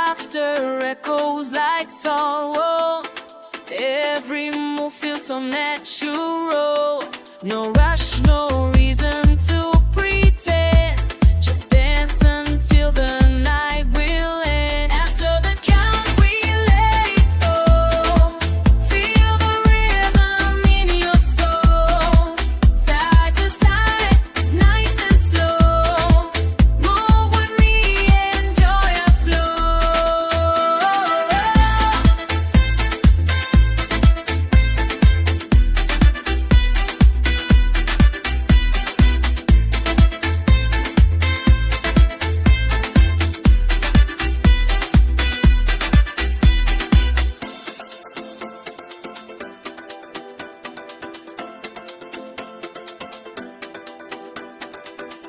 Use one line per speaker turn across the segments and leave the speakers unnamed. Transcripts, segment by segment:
laughter echoes like sorrow. Every move feels so natural. No rush, no reason to pretend. Just dance until the night will end. After the count we let go. Feel the rhythm in your soul. Side to side, nice and slow. Move with me, enjoy a flow.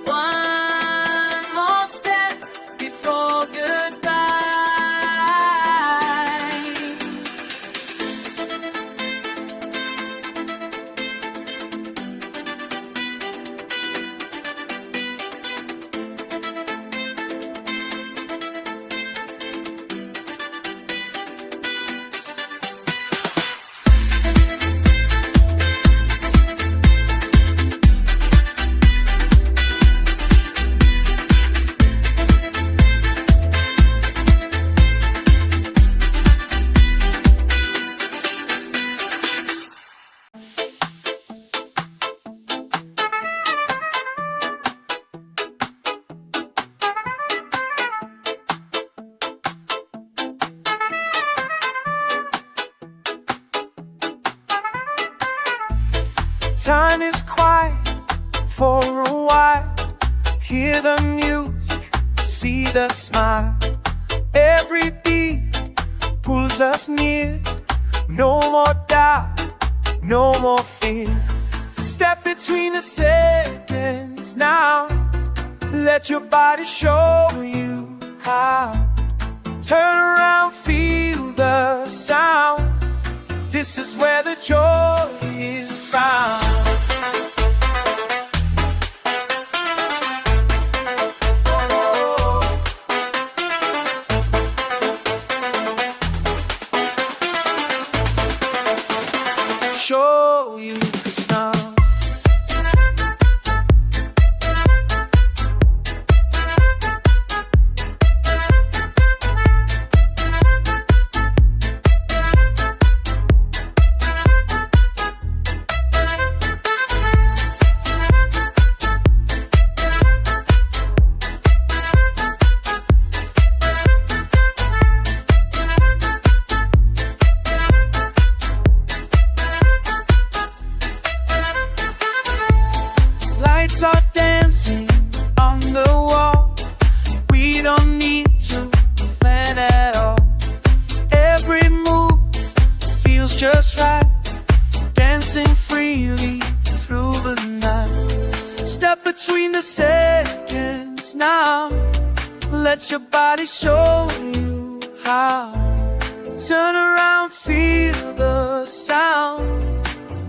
One more step before goodbye.
Time is quiet for a while. Hear the music, see the smile. Every beat pulls us near. No more doubt, no more fear. Step between the seconds now. Let your body show you how. Turn around, feel the sound. This is where the joy is found. Show you it's now. Lights are dancing on the wall. We don't need to plan at all. Every move feels just right. Dancing freely through the night. Step between the seconds now. Let your body show you how. Turn around, feel the sound.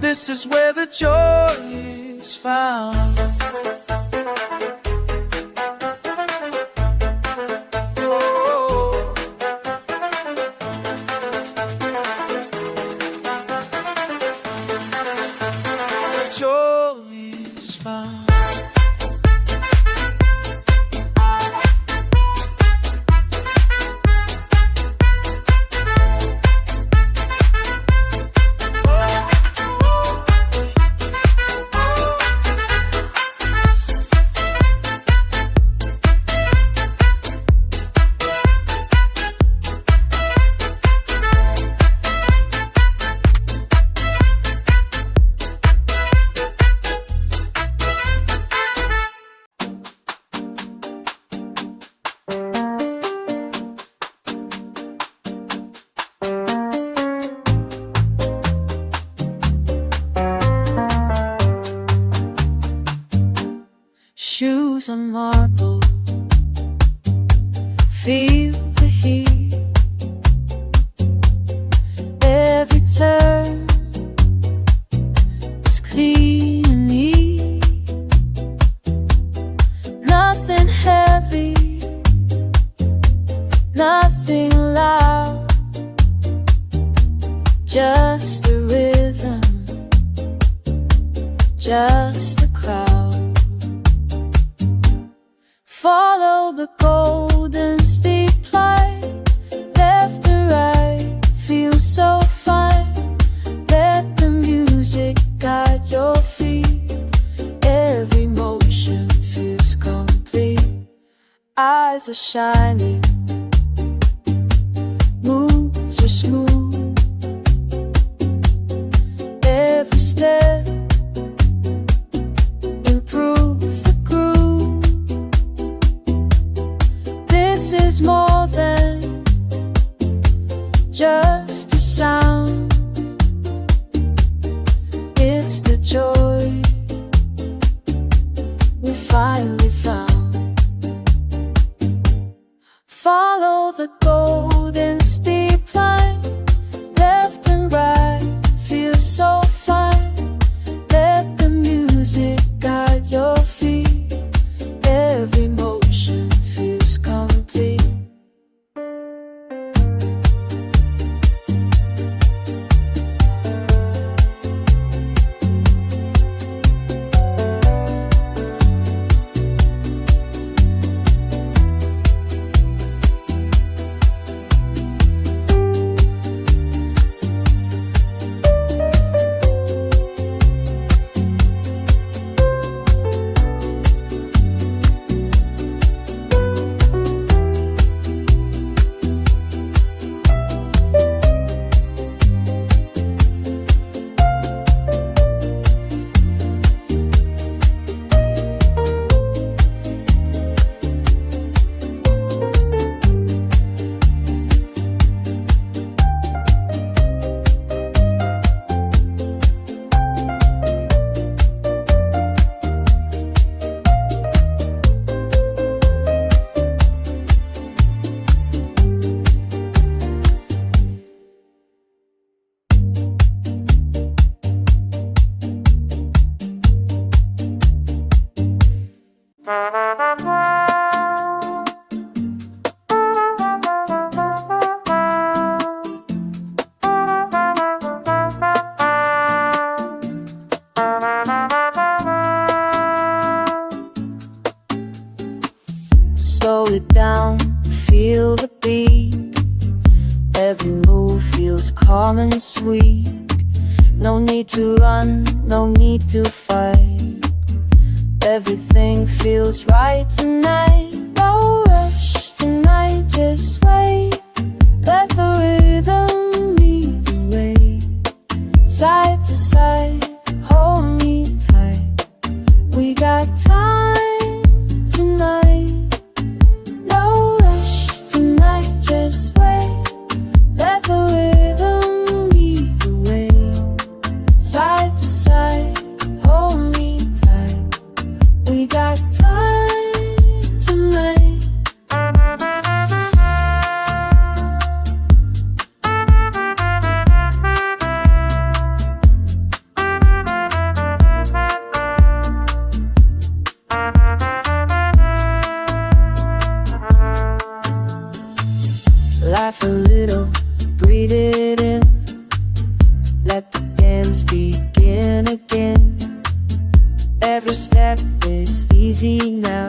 This is where the joy is found. The joy is found.
Shoes of marble, feel the heat. Every turn is clean and neat. Nothing heavy, nothing just a rhythm, just a crowd. Follow the golden steep line, left and right, feel so fine. Let the music guide your feet, every motion feels complete. Eyes are shining, moves are smooth, every step improve the groove. This is more than just a sound, it's the joy we finally found. Follow the golden steep line, left and right, feel so fine. Let the music guide your feet, every motion feels complete. Slow it down, feel the beat, every move feels calm and sweet. No need to run, no need to fight, everything feels right tonight. No rush tonight, just wait, let the rhythm lead the way. Side to side, hold me tight, we got time tonight. No rush tonight, just wait, let the rhythm lead the way. Side to side, hold me tight, we got time tonight. Laugh a little, breathe it in, let the dance begin again. Every step is easy now,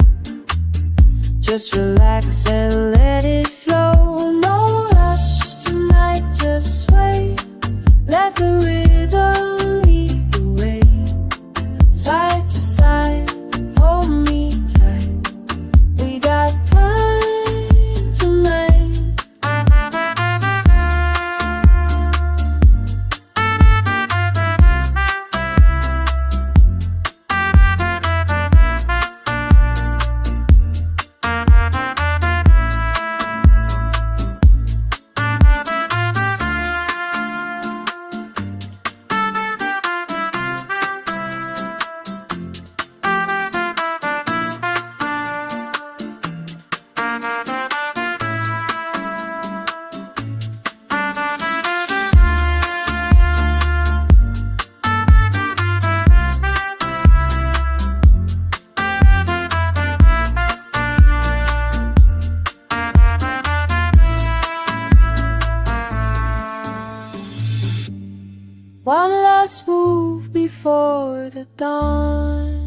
just relax and let it flow. No rush tonight, just wait, let the rhythm lead the way. Side to side, hold me tight, we got time tonight. us move before the dawn.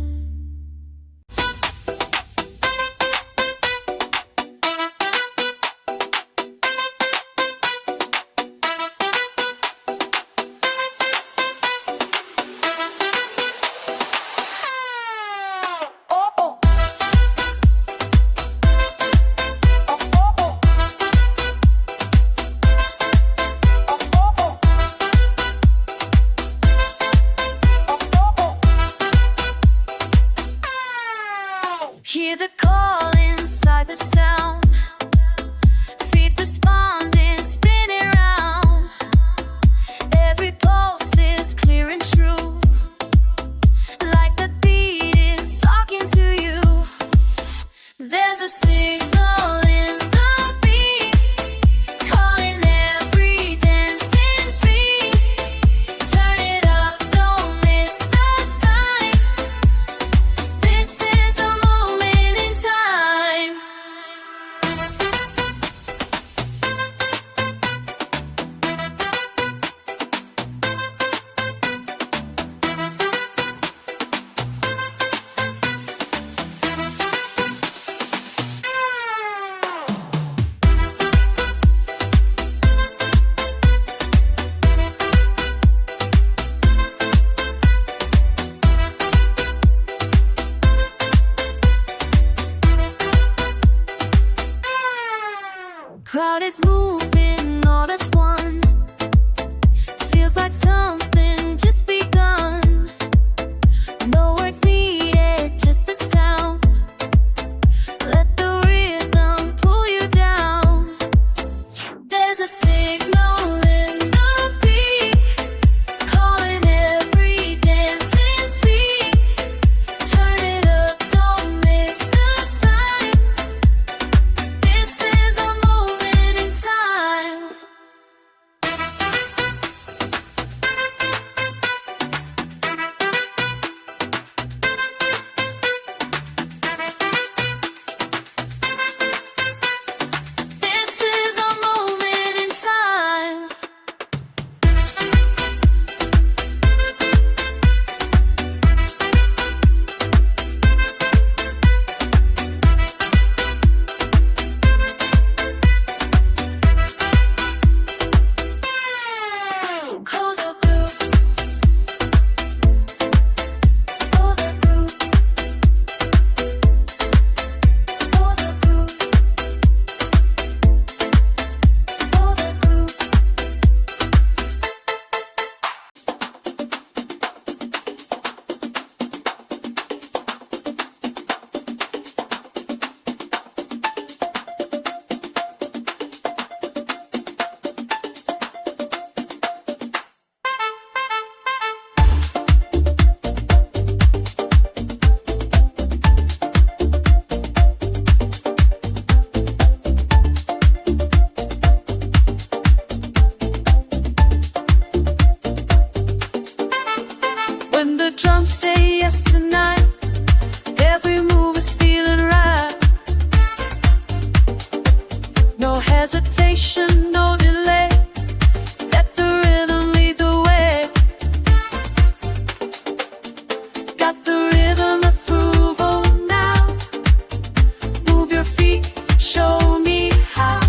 Hear the call inside the sound, feet responding, spinning round. Every pulse is clear and true, like the beat is talking to you. There's a signal in the beat, calling every dancing feet. Turn it up, don't miss the sign. This is a moment in time. Crowd is moving, all as one. Feels like something just begun. No words needed, just the sound. Let the rhythm pull you down. There's a signal in the beat, calling every dancing feet. Turn it up, don't miss the sign. This is a moment in time. This is a moment in time. Call the group, call the group, call the group, call the group. When the drums say yes tonight, every move is feeling right. No hesitation, no delay. Let the rhythm lead the way. Got the rhythm approval now. Move your feet, show me how.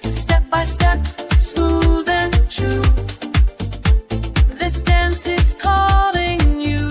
Step by step, smooth and true. This dance is calling you.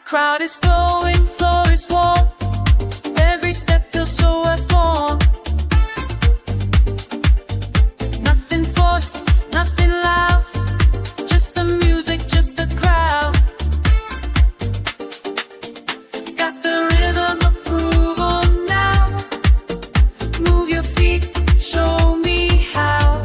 Crowd is going, floor is warm. Every step feels so at form. Nothing forced, nothing loud. Just the music, just the crowd. Got the rhythm approval now. Move your feet, show me how.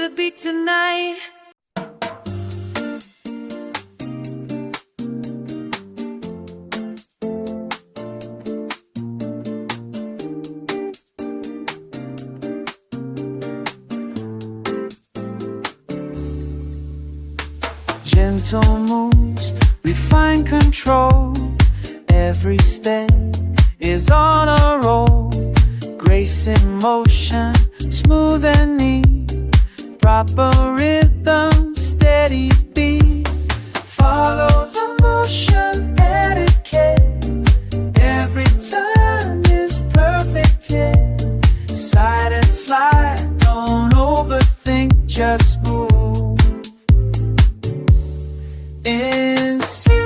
the beat tonight.
Gentle moves, we find control. Every step is on a roll. Grace in motion, smooth and neat. Proper rhythm, steady beat. Follow the motion, etiquette. Every turn is perfect, yeah. Side and slide, don't overthink, just move. In sync.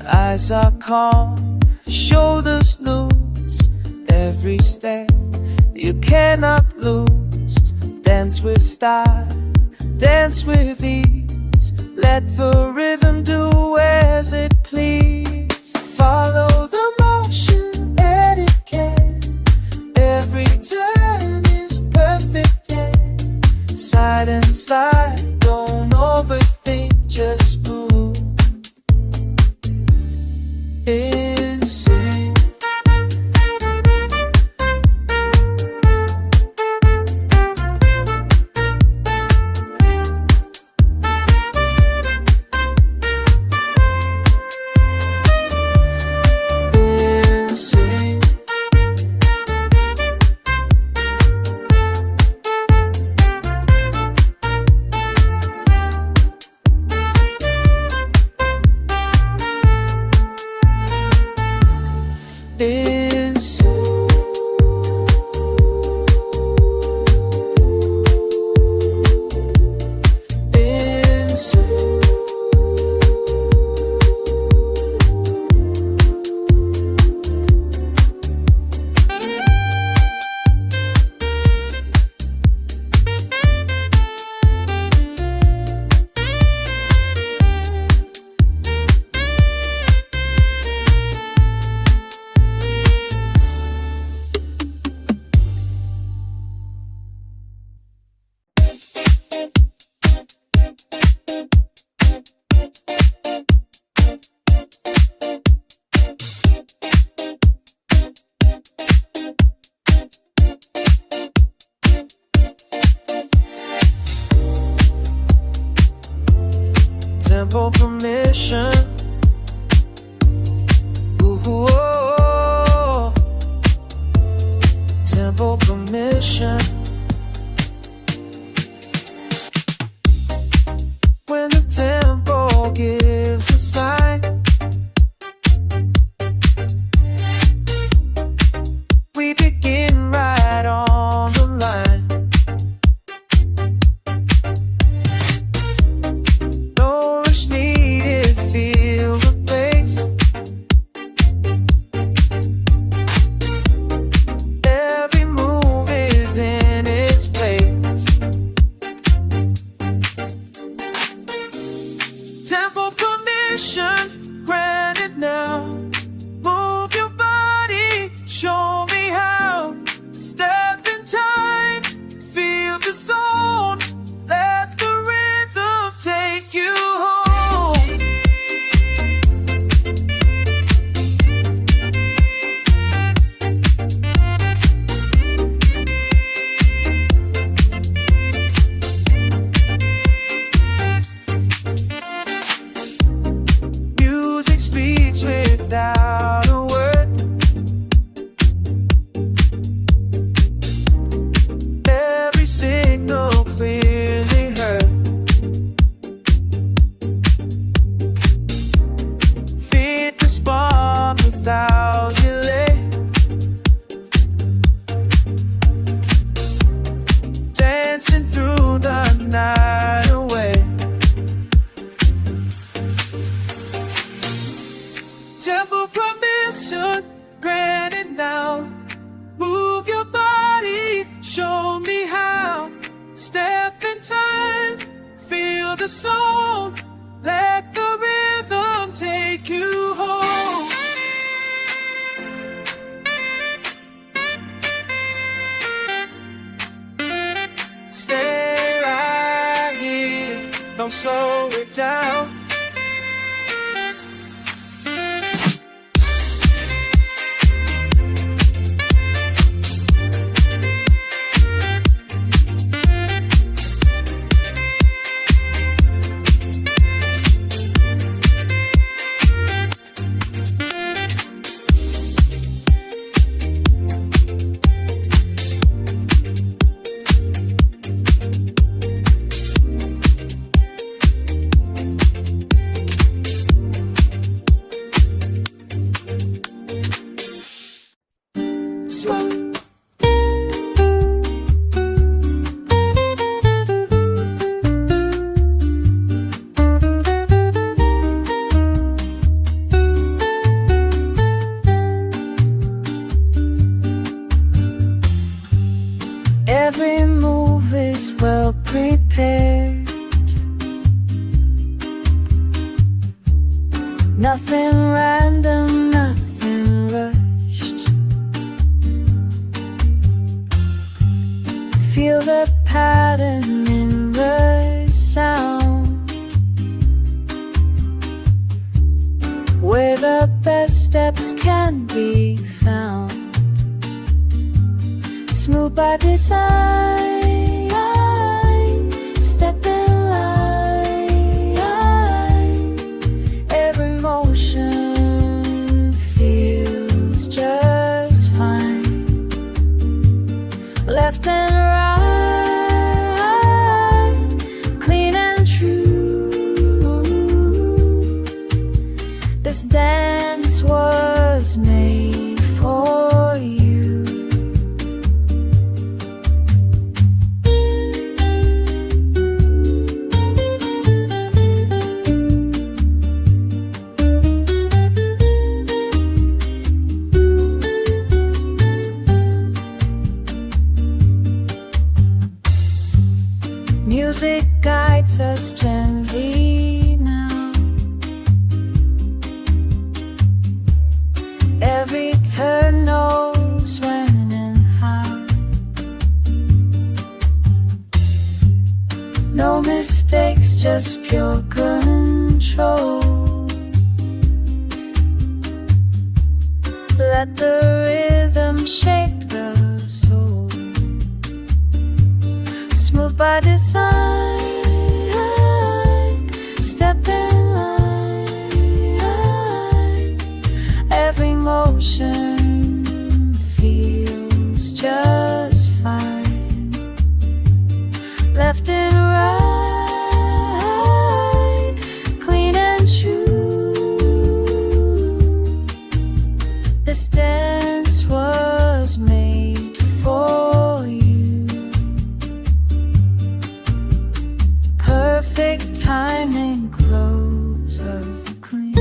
Eyes are calm, shoulders loose. Every step you cannot lose. Dance with style, dance with ease. Let the rhythm do as it please. Follow the motion, etiquette. Every turn is perfect, yeah. Side and slide, don't overthink, just move. In sync. In sync. In sync. In sync. Tempo permission. Ooh, oh. Tempo permission. When the tempo gives a sign, we begin right on the line. No rush needed, feel the pace. Every move is in its place. Tempo permission, granted now. Move your body, show me how. Step in time, feel the zone. Let the rhythm take you home. Music speaks without a word. Every signal clearly heard. Fit to respond without delay. Dancing through Step in time, feel the soul, let the rhythm take you home. Stay right here, don't slow it down.
Every move is well prepared. Nothing random, nothing rushed. Feel the pattern in the sound, where the best steps can be found. Smooth by design, step in line. Every motion feels just fine. Left and right, clean and true. This dance was made for you. Music guides us gently now. Every turn knows when and how. No mistakes, just pure control. Let the rhythm shape the soul. Smooth by design, step in line. Every motion feels just fine. Left and right, clean and true. This dance was made for you. Perfect timing, close of the clean.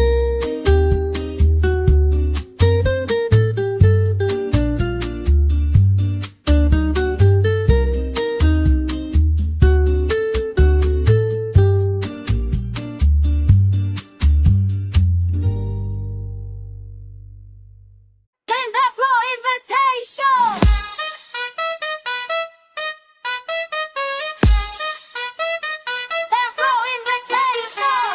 Bend that floor invitation. That floor invitation.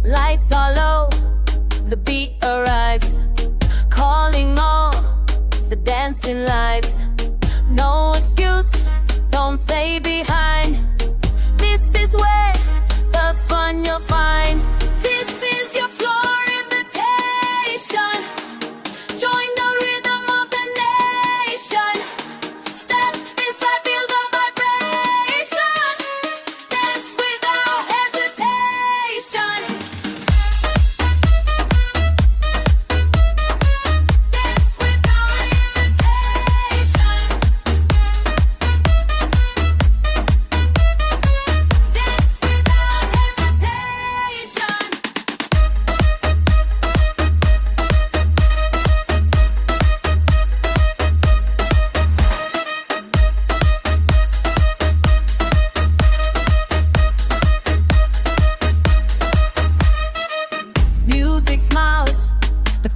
Lights are low, the beat arrives, calling all the dancing lights. No excuse, don't stay behind. This is where the fun you'll find. This is your floor invitation. Join the rhythm of the nation. Step inside, feel the vibration. Dance without hesitation. Dance without invitation.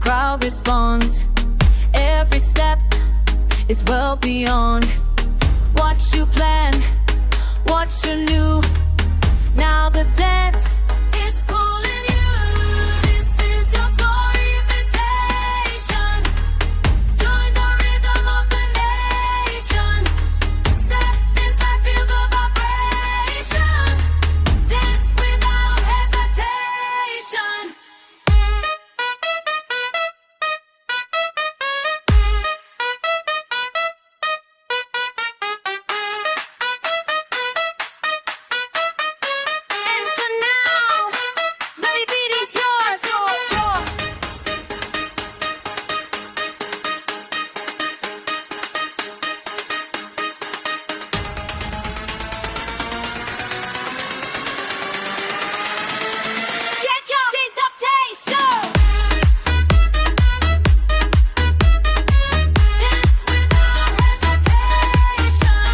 crowd responds. Every step is well beyond what you planned, what you knew. Now the dance is pulling you. This is your floor invitation. Join the rhythm of the nation. Step inside, feel the vibration. Dance without hesitation. And so now, the beat is yours. Cha-cha adaptation. Dance without hesitation.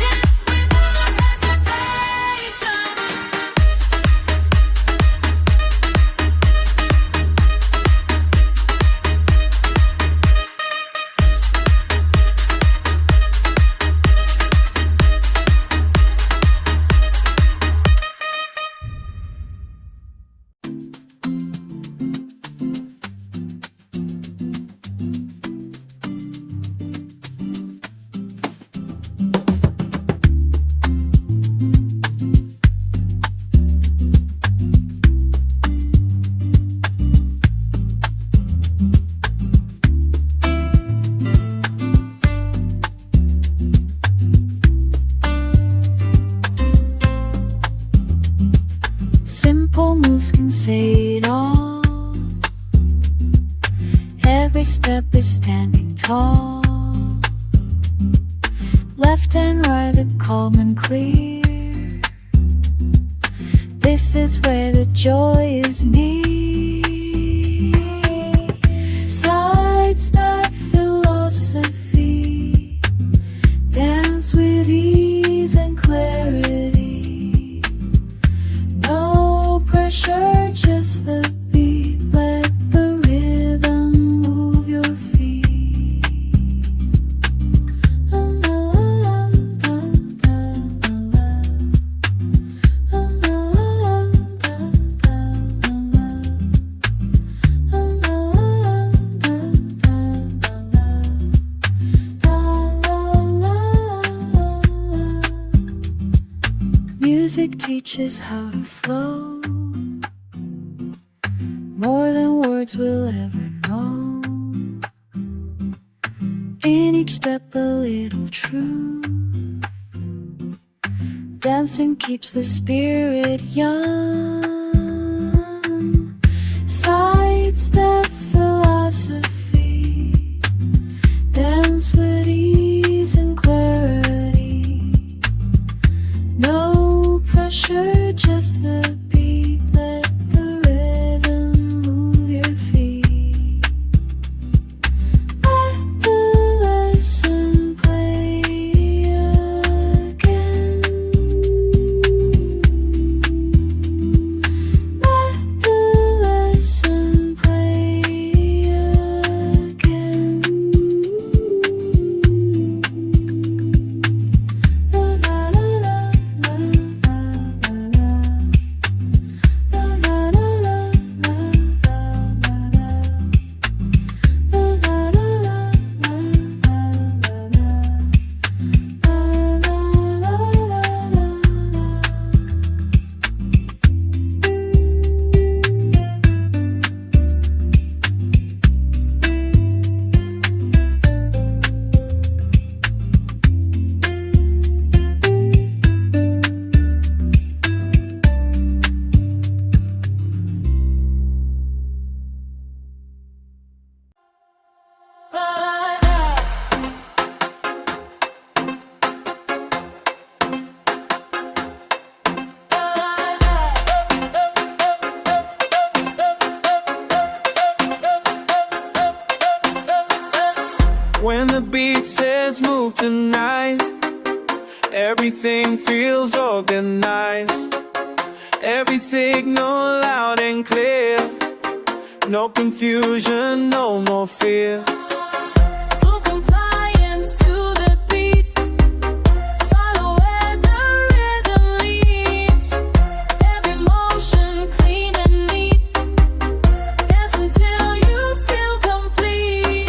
Dance without hesitation. Simple moves can say it all. Every step is standing tall. Left and right are calm and clear. This is where the joy is near. Sidestep philosophy. Dance with ease and clarity. No pressure, just the beat. Let the rhythm move your feet. La, la, la, la, la, la, la, la, Music teaches how to flow, more than words will ever know. In each step a little truth. Dancing keeps the spirit young. Sidestep philosophy. Dance with ease and clarity. No pressure, just the beat. Let the rhythm move your feet. Let the lesson play again. Let the lesson play again. La la la la la la la. La la la la la la la. La la la la la
When the beat says move tonight, everything feels organized. Every signal loud and clear. No confusion, no more fear.
Full compliance to the beat. Follow where the rhythm leads. Every motion clean and neat. Dance until you feel complete.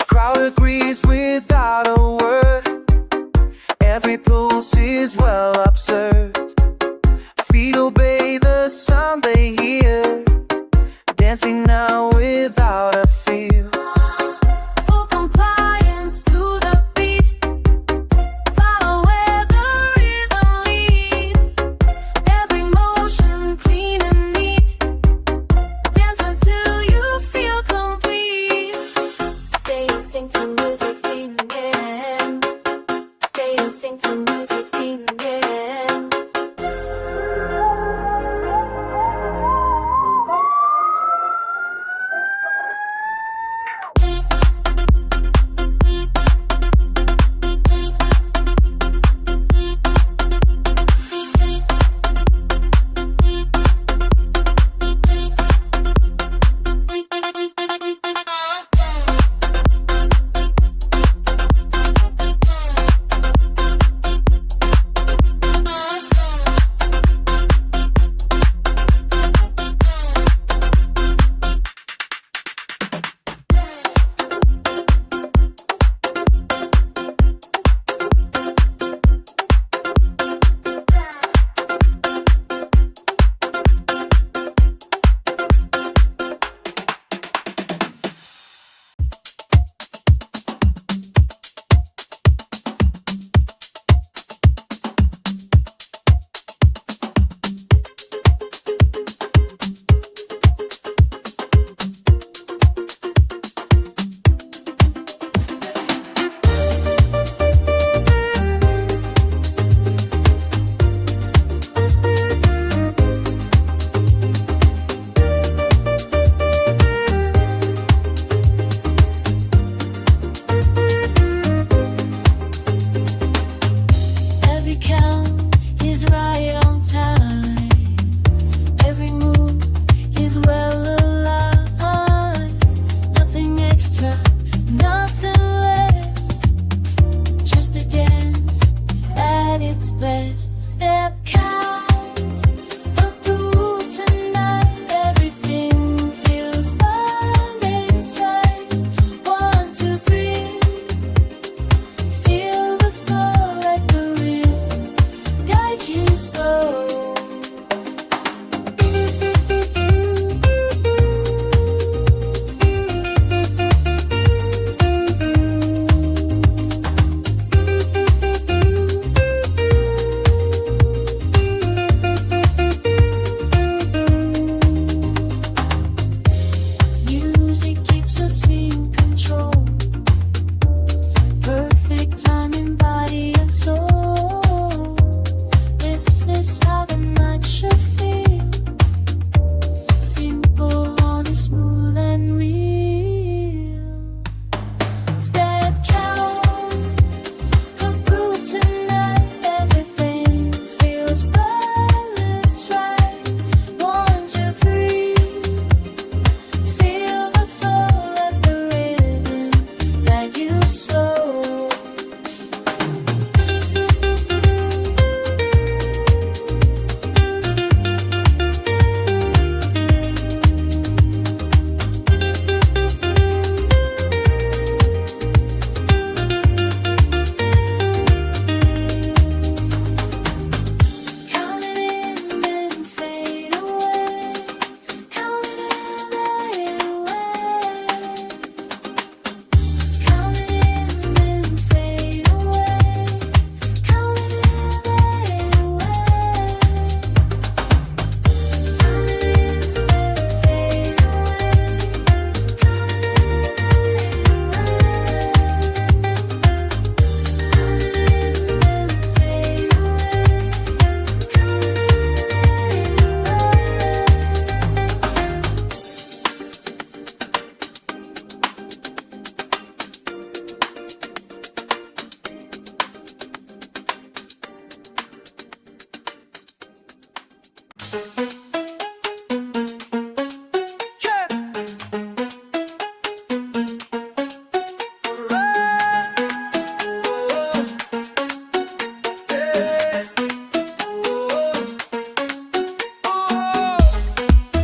Crowd agrees without a word. Every pulse is well observed. Feet obey the sound they hear. Dancing now without a fear.
Full compliance to the beat. Follow where the rhythm leads. Every motion clean and neat. Dance until you feel complete. Stay and sing to music in again. Stay and sing to music in again.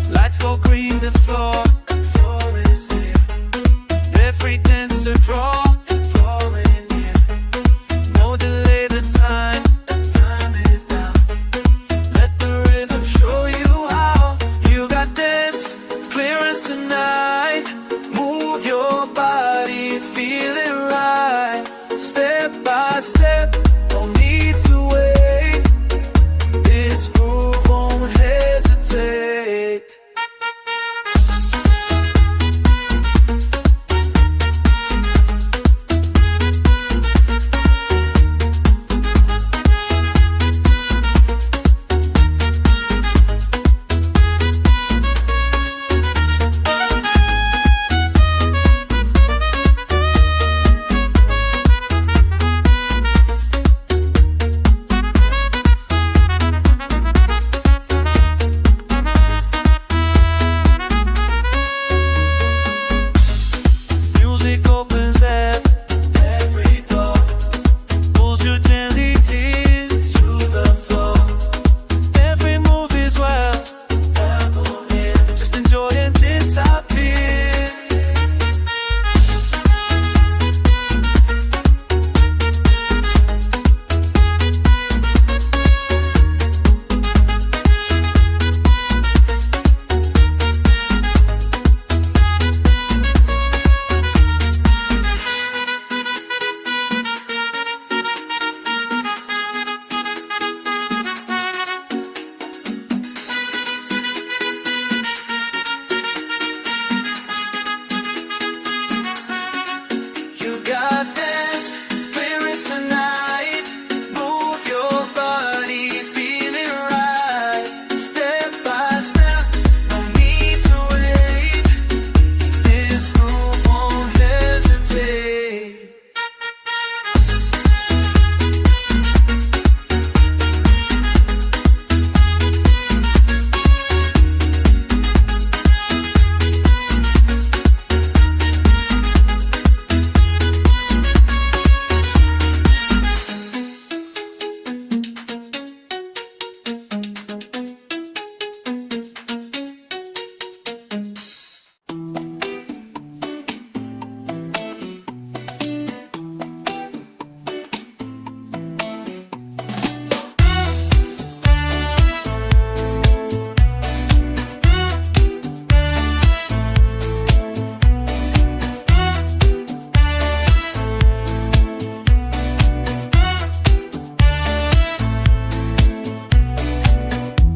Lights go green, the floor is here. Every dancer drawing near. No delay, the time is now. Let the rhythm show you how. You got this, clear as the night. Move your body, feel it right. Step by step, no need to wait. This groove won't hesitate. Music opens at every door, pulls you gently to the floor. Every move is wild, just enjoy and disappear. You got this, clear as the night. Move your body, feel it right. Step by step, no need to wait. This groove won't hesitate.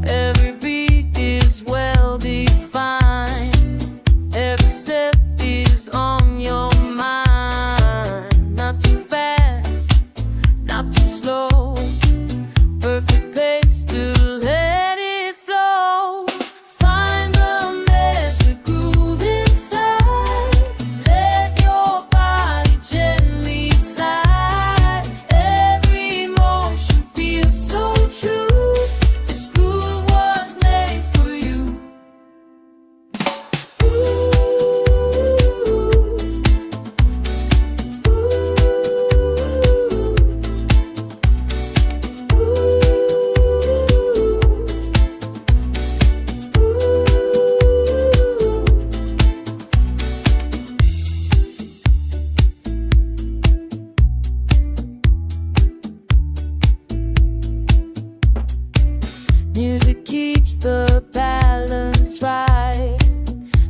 Every beat is well defined. Every step is on your mind. Not too fast, not too slow. Perfect pace to let it flow. Find the measured groove inside. Let your body gently slide. Every motion feels so true. This groove was made for you. Music keeps the balance right,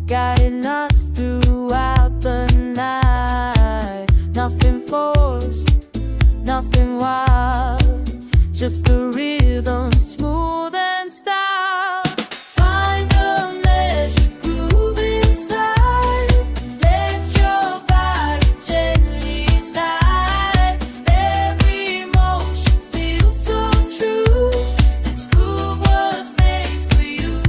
guiding us throughout the night. Nothing forced, nothing wild, just the rhythm, smooth and style. Find a measured groove inside. Let your body gently slide. Every motion feels so true. This groove was made for you.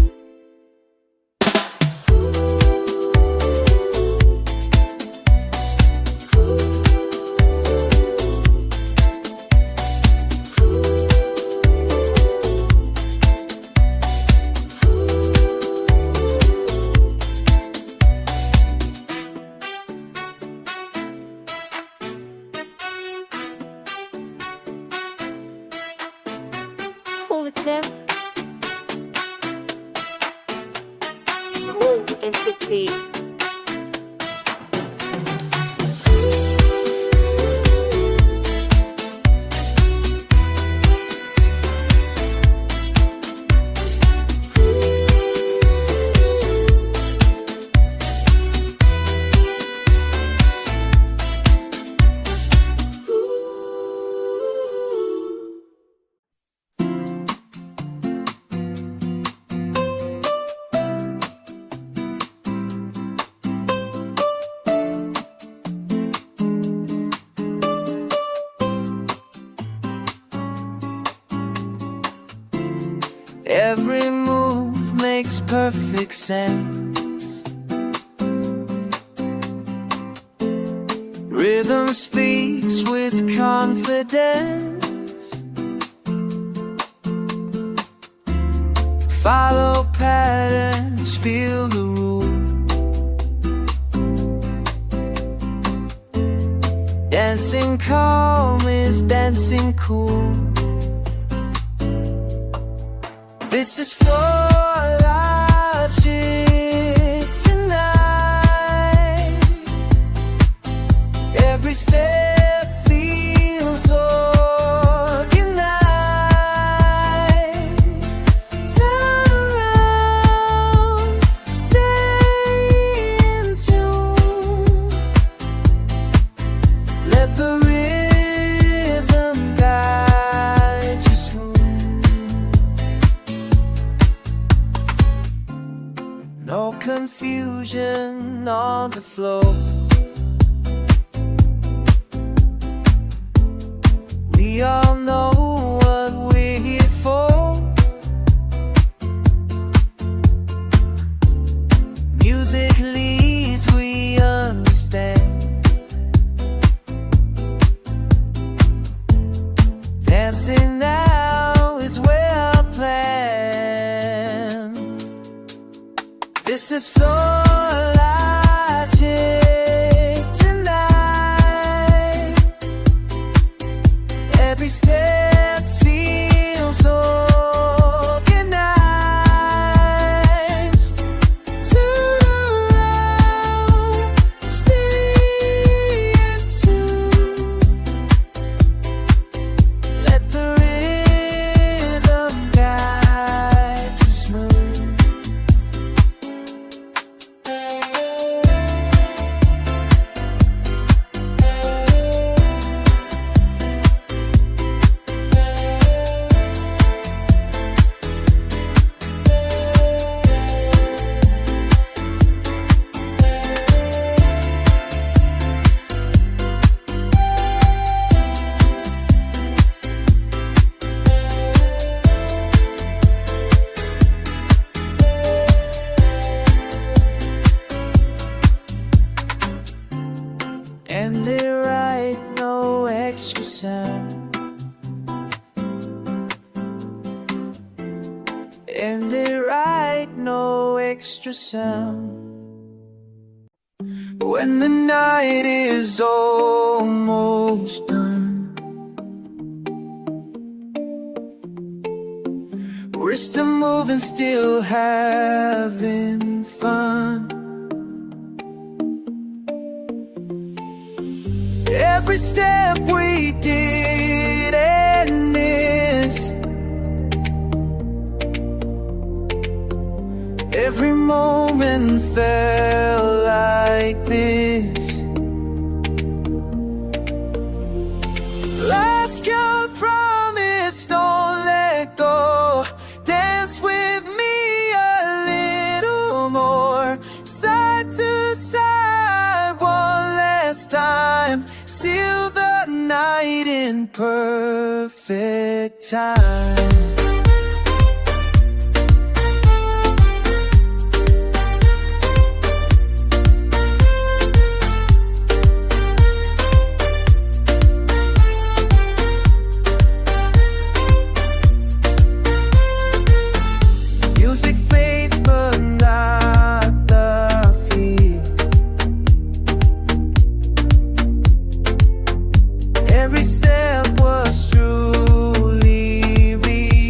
Compilation. Move MP3.
Every move makes perfect sense. Rhythm speaks with confidence. Follow patterns, feel the rule. Dancing calm is dancing cool. This is for logic tonight. Every step feels organized. Turn around, stay in tune. Let the rhythm guide you smooth. No confusion on the floor. We all know what we're here for. Music leads, we understand. Dancing now is well planned. This is for logic tonight. Every step feels organized. Turn around, stay in tune. Let the rhythm guide you smooth. And they write no extra sound. And they write no extra sound. When the night is almost done, we're still moving, still having fun. Every step we did and miss, every moment felt like this. Last your promise, don't let go. Dance with me a little more. Side to side, one last time. Seal the night in perfect time. Music fades but not the feel. Every step was truly real.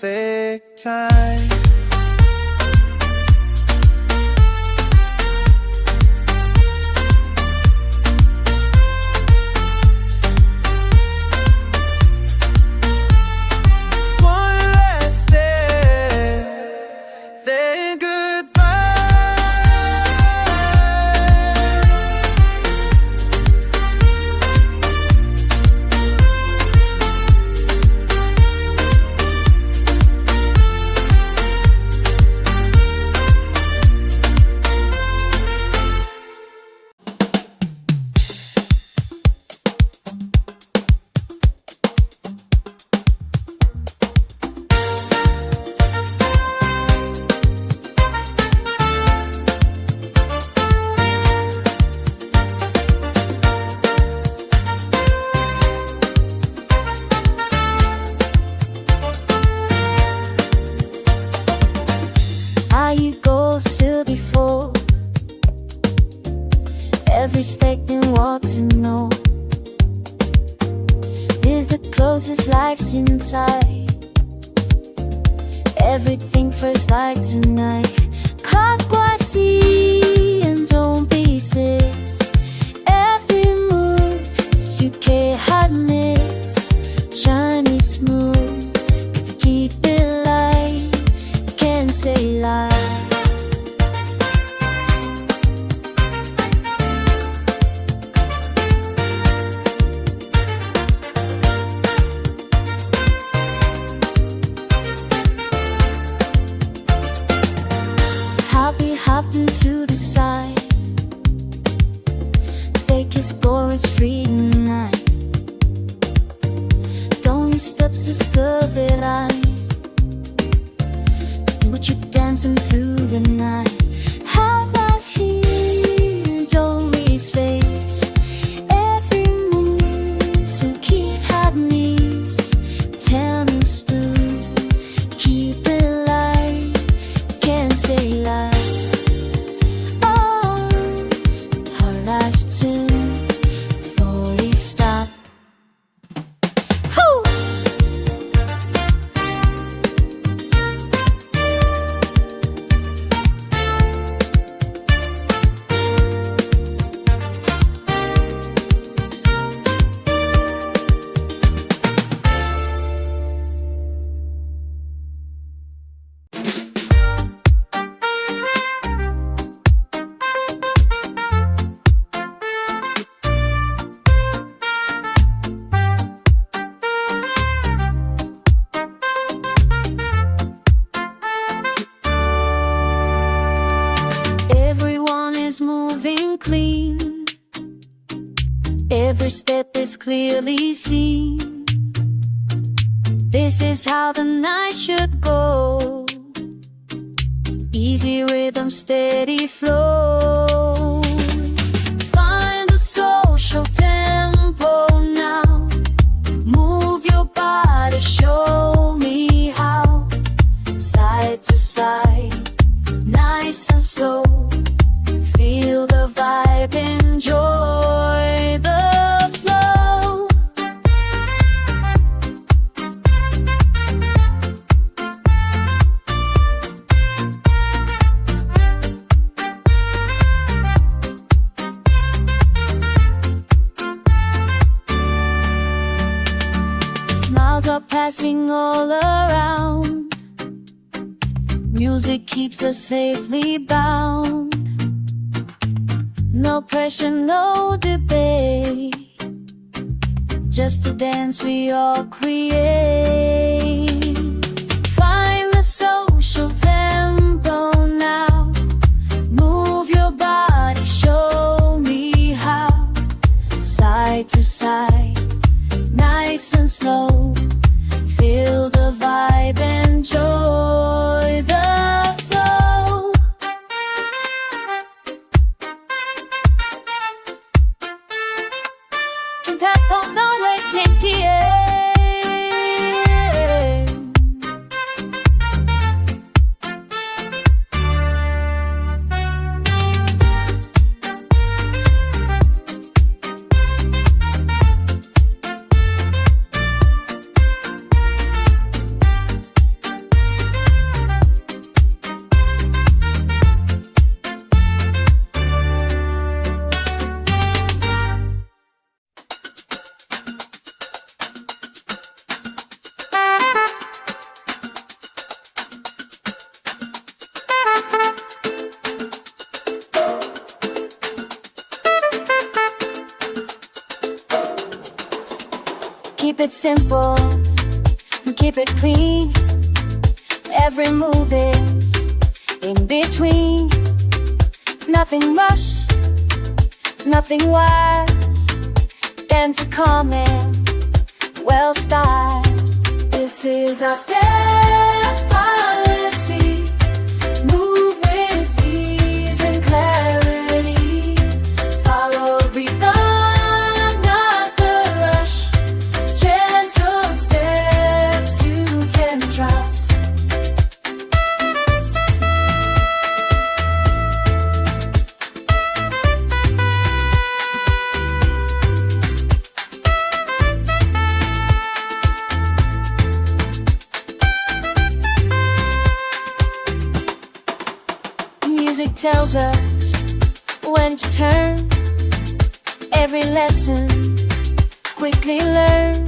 perfect time.
You go still before every step and walk to know is the closest life's inside. Everything first like tonight. Clockwise, see and don't be sis. Every move you can't hide miss. Shiny smooth if you keep it light. Can't say lie. Hopped into the side. Fake is gore, it's free tonight. Don't you stop to discover I what you dancing through the night. Half eyes here, don't lose face. Every move, so keep hot knees. Tell me spoon, keep it light. Can't say lie. Tune before we stop. Woo! Moving clean, every step is clearly seen. This is how the night should go. Easy rhythm, steady flow. Find the social tempo now. Move your body, show me how. Side to side, nice and slow. Feel the vibe, enjoy the flow. Smiles are passing all around. Music keeps us safely bound. No pressure, no debate. Just a dance we all create. Find the social tempo now. Move your body, show me how. Side to side, nice and slow. Feel the vibe, enjoy the flow. Tap on the way, Keep it simple, keep it clean. Every move is in between. Nothing rush, nothing wild. Dance calm and well styled. This is our step policy. Move with ease and clarity. Follow rhythm, not the rush. Gentle steps you can trust. Music tells us when to turn. Every lesson quickly learn.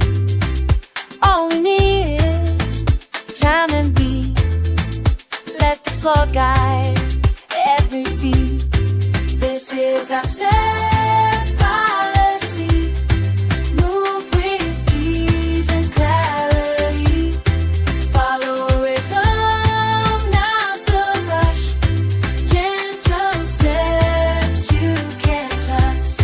All we need is time and beat. Let the floor guide every feet. This is our step policy. Move with ease and clarity. Follow rhythm, not the rush. Gentle steps you can trust.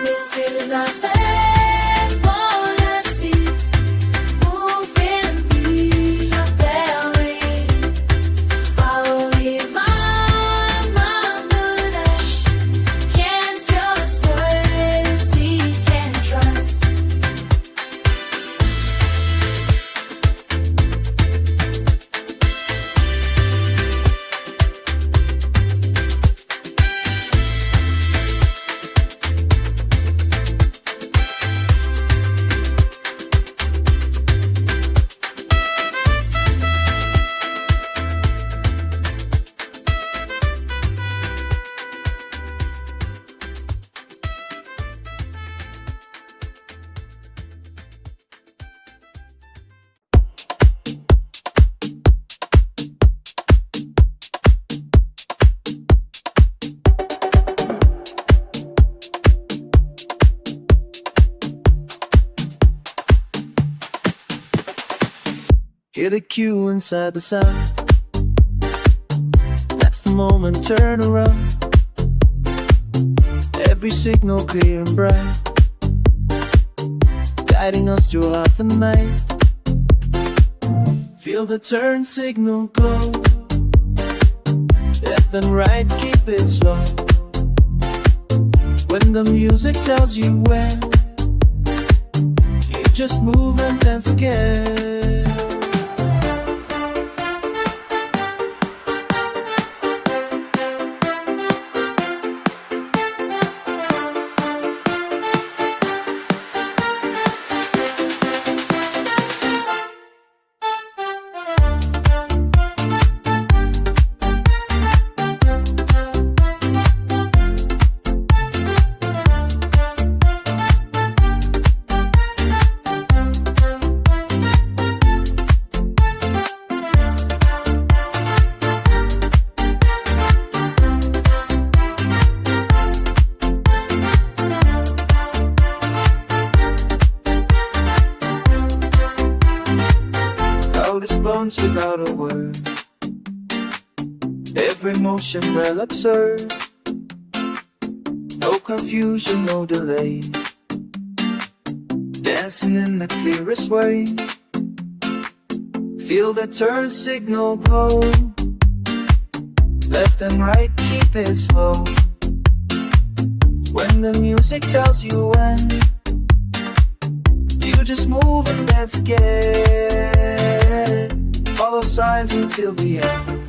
This is our step policy. Move in peace, not daring. Follow rhythm, not the dash. Can't just wait, seek and trust.
Hear the cue inside the sound. That's the moment, turn around. Every signal clear and bright, guiding us throughout the night. Feel the turn signal glow. Left and right, keep it slow. When the music tells you when, you just move and dance again. Response without a word. Every motion well observed. No confusion, no delay. Dancing in the clearest way. Feel the turn signal glow. Left and right, keep it slow. When the music tells you when, you just move and dance again. Follow signs until the end.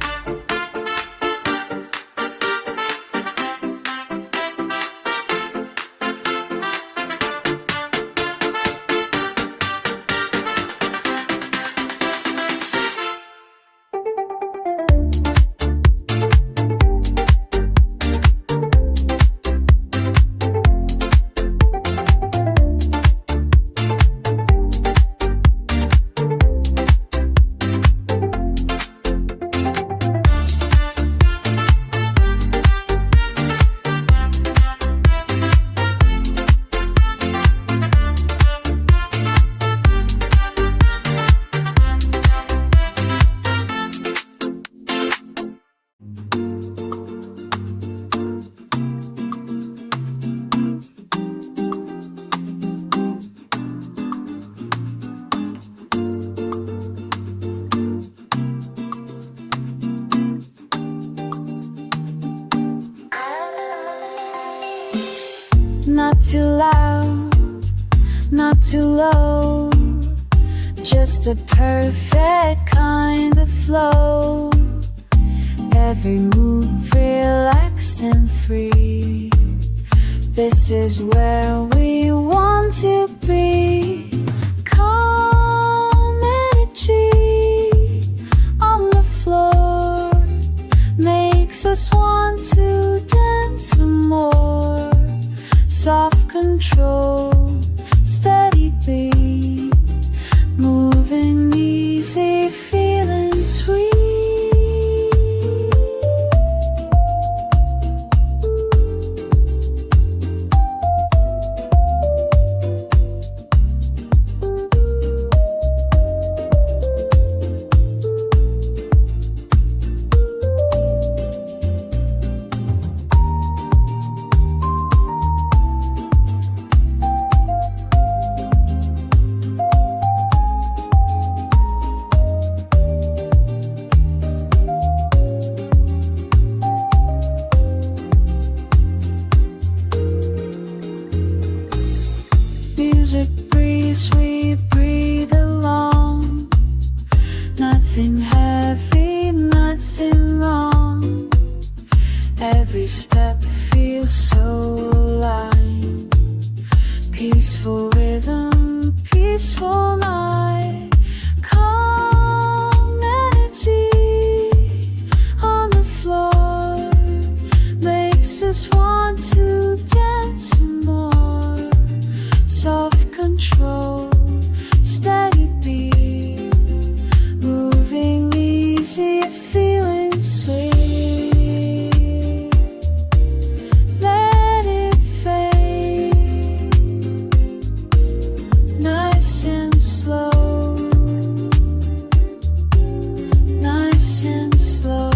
too loud, not too low, just the perfect kind of flow. Every move relaxed and free. This is where we want to be. Calm energy on the floor makes us want to dance some more. Soft control, steady beat, moving easy, feeling sweet. Music breeze, we breathe along. Nothing heavy, nothing wrong. Every step feels so aligned. Peaceful rhythm, peaceful night. Calm energy on the floor makes us want to dance some more. Soft control, steady beat, moving easy, feeling sweet. Let it fade, nice and slow, nice and slow.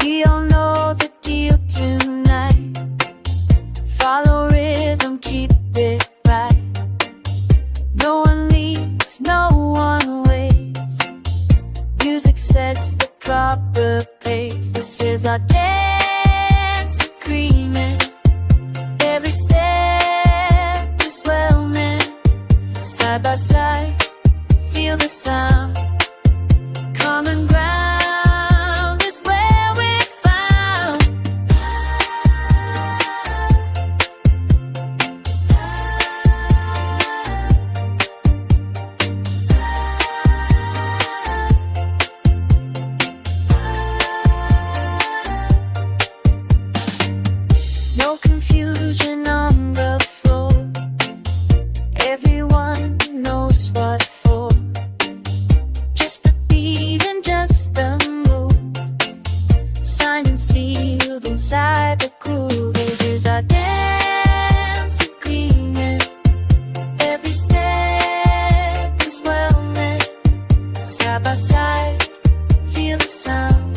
We all know the deal tonight. Follow rhythm, keep it right. No one leaves, no one waits. Music sets the proper pace. This is our dance agreement. Every step is well meant. Side by side, feel the sound. Common ground is where we're found. No confusion on the floor. Everyone knows what for. Just a beat and just a move. Signed and sealed inside the groove. This is our dance agreement. Every step is well meant. Side by side, feel the sound.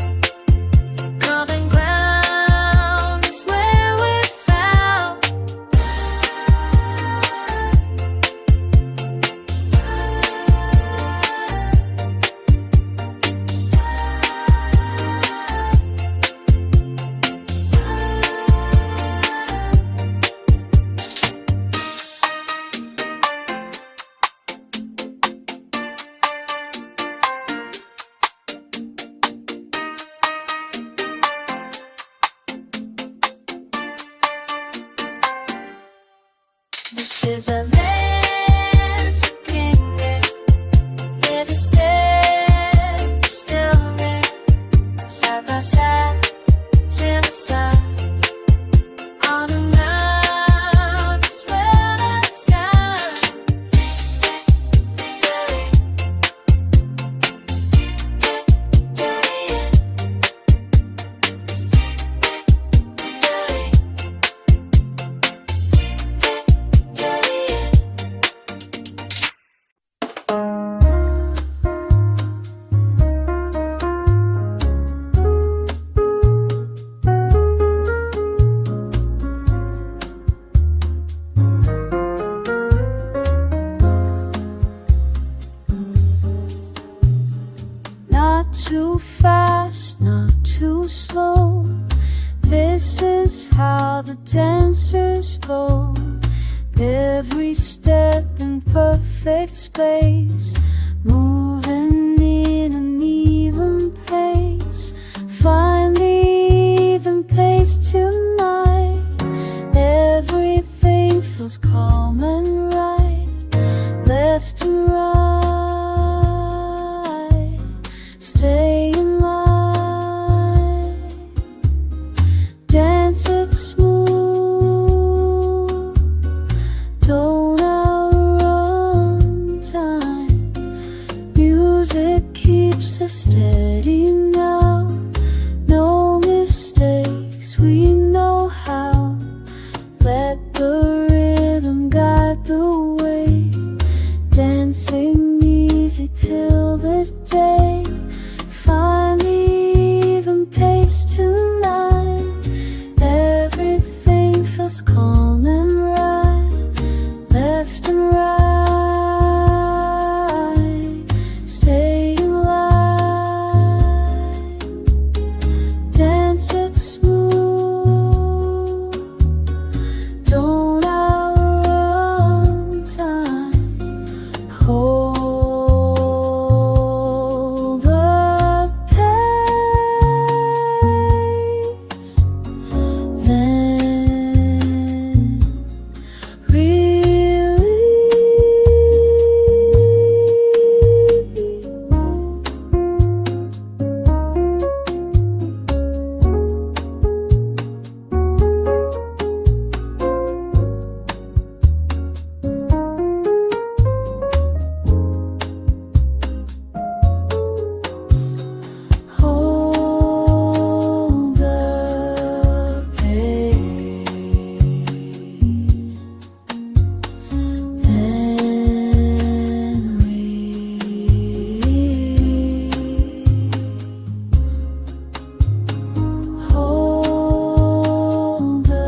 Common ground is where we're found. This is a dance agreement. Every step is still there. Side by side, till the sun. On and round, as well as down. Very too slow. This is how the dancers go. Every step in perfect space, moving in an even pace. Find the even pace tonight. Everything feels calm and right. Left and right, stay in line. Dance it smooth, don't outrun time. Music keeps us steady now. No mistakes, we know how. Let the rhythm guide the way. Dancing easy till the day. Find the even pace tonight. Everything feels calm and right. Left and right, stay in line. Dance it smooth, don't outrun time. Hold the pace, then release. Hold the pace, then release. Hold the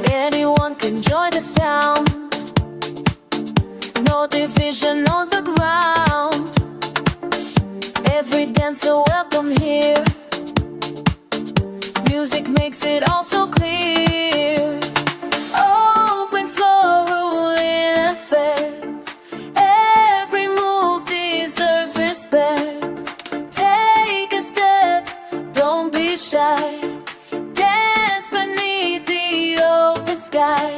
Anyone can join the sound. No division on the ground. Every dancer welcome here. Music makes it all so clear. Open floor, ruling effect. Every move deserves respect. Take a step, don't be shy. Dance beneath the open sky.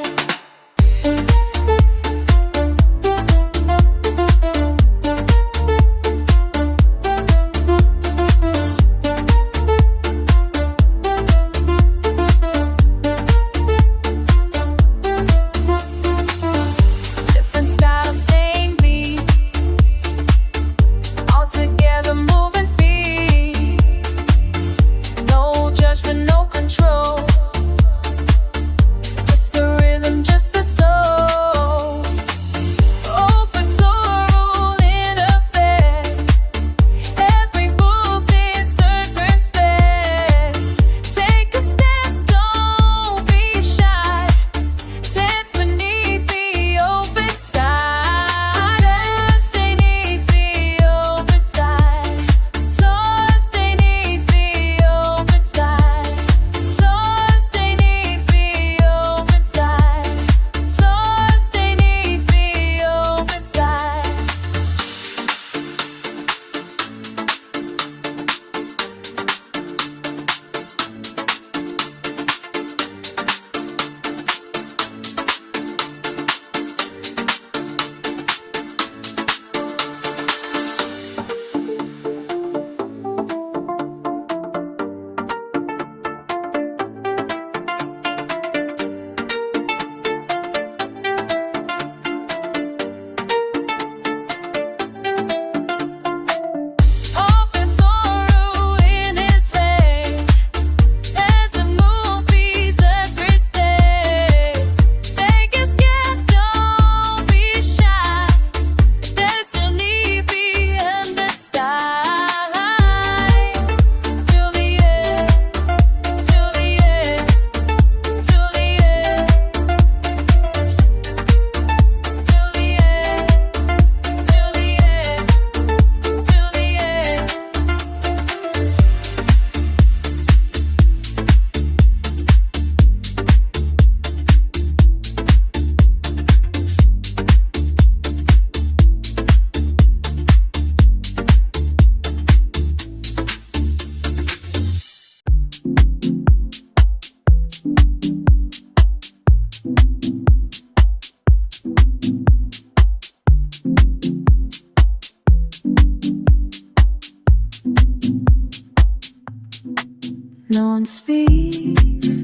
one speaks,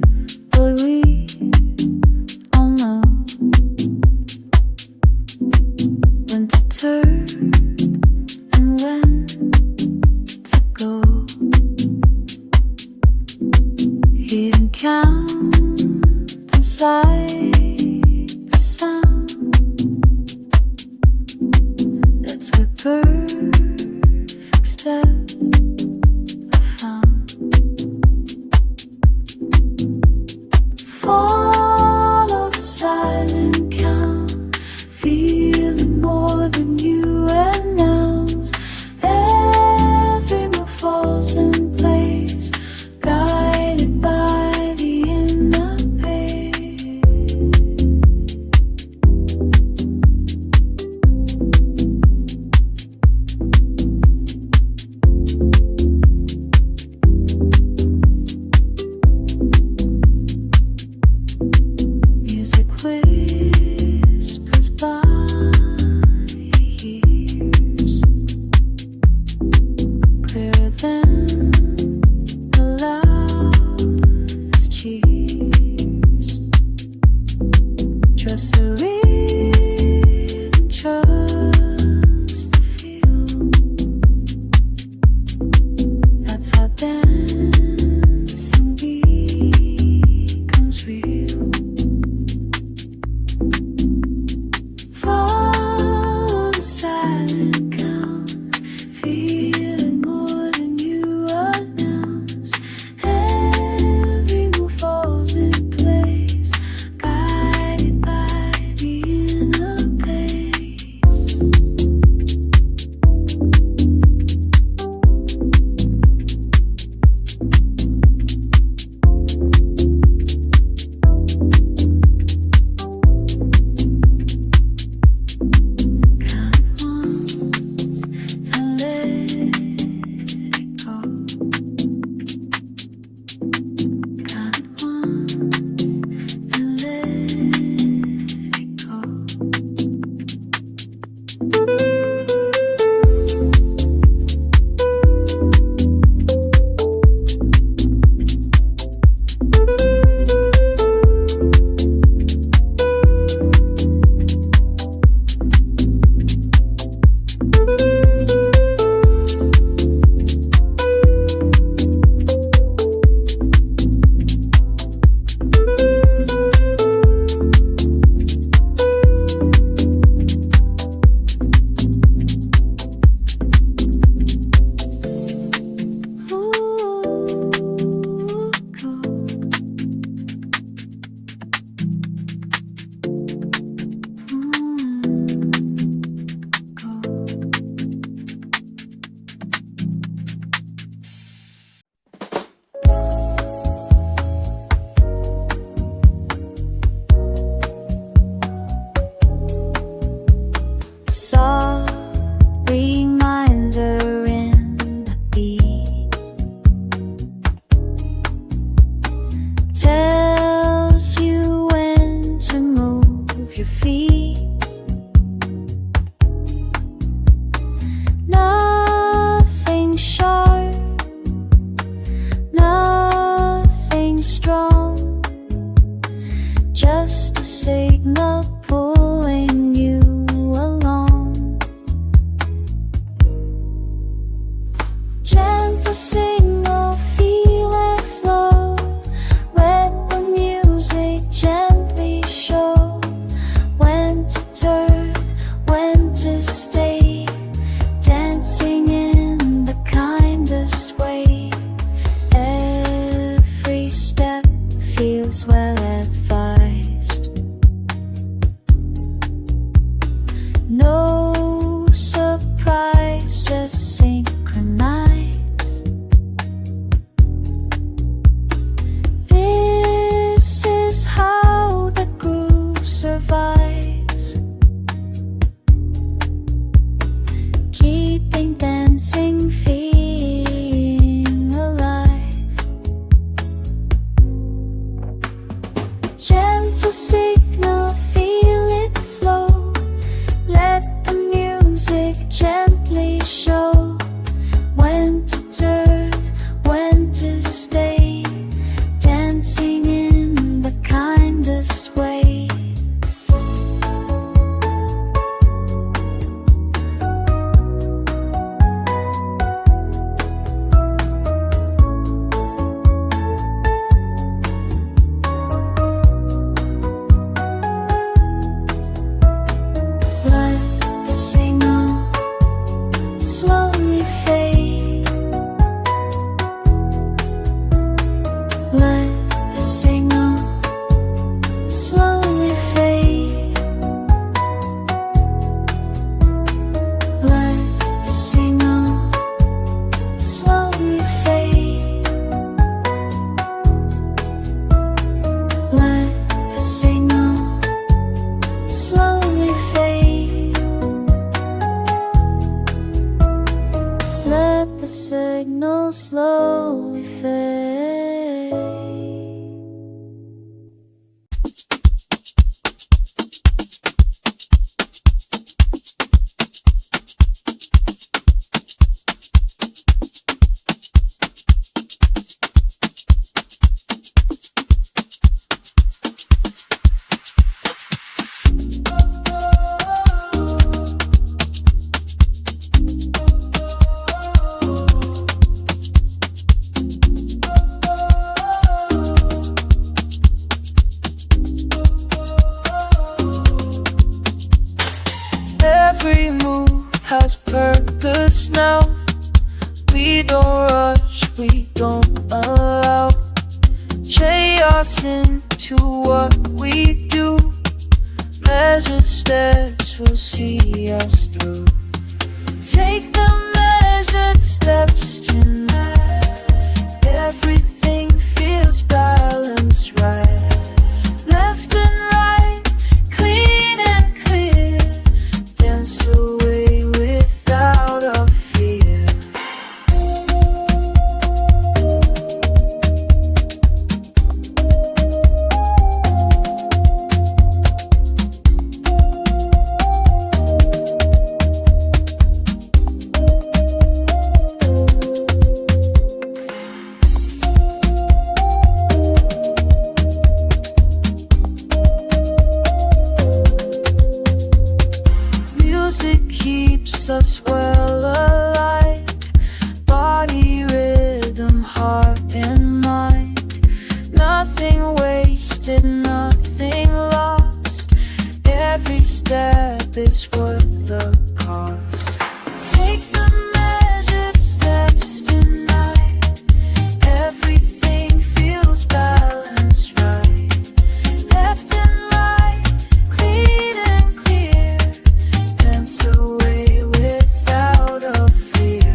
but we all know when to turn and when to go. Hear and count inside the sound. That's where perfect steps are found. Follow the silent count, feeling more than you announce. Every move falls in place, guided by the inner pace. Music whispers by your ears, clearer than the loudest cheers. Trust the rhythm, trust the feel. That's how dancing becomes real. Follow the silent count, feeling more than you announce. Every move falls in place, guided by the inner pace. Count once and let it go. Count once and let it go. Soft reminder in the beat tells you when to move your feet. Nothing sharp, nothing strong, just a signal pulling you along. Gentle signal, feel it flow. Let the music gently show when to turn, when to stay. Dancing in the kindest way. Every step feels well advised. No surprise, just synchronize. signal slowly fade. Let the signal slowly fade. Let the signal slowly fade. Every move has purpose now. We don't rush, we don't allow chaos into what we do. Measured steps will see us through. Take the measured steps tonight. Everything feels balanced right. Left and right, clean and clear. Dance away without a fear. Music keeps us well alive. Body, rhythm, heart and mind. Nothing wasted, nothing lost. Every step is worth the cost. Take the measured steps tonight. Everything feels balanced right. Left and right, clean and clear. Dance away without a fear.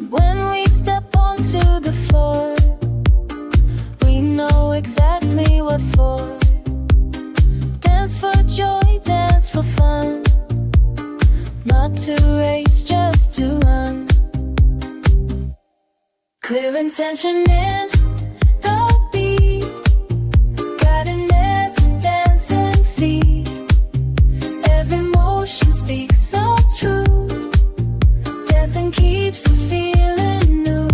When we step onto the floor, we know exactly what for. Dance for joy, dance for fun. Not to race, just to run. Clear intention in the beat, guiding every dance and feet. Every motion speaks the truth. Dancing keeps us feeling new.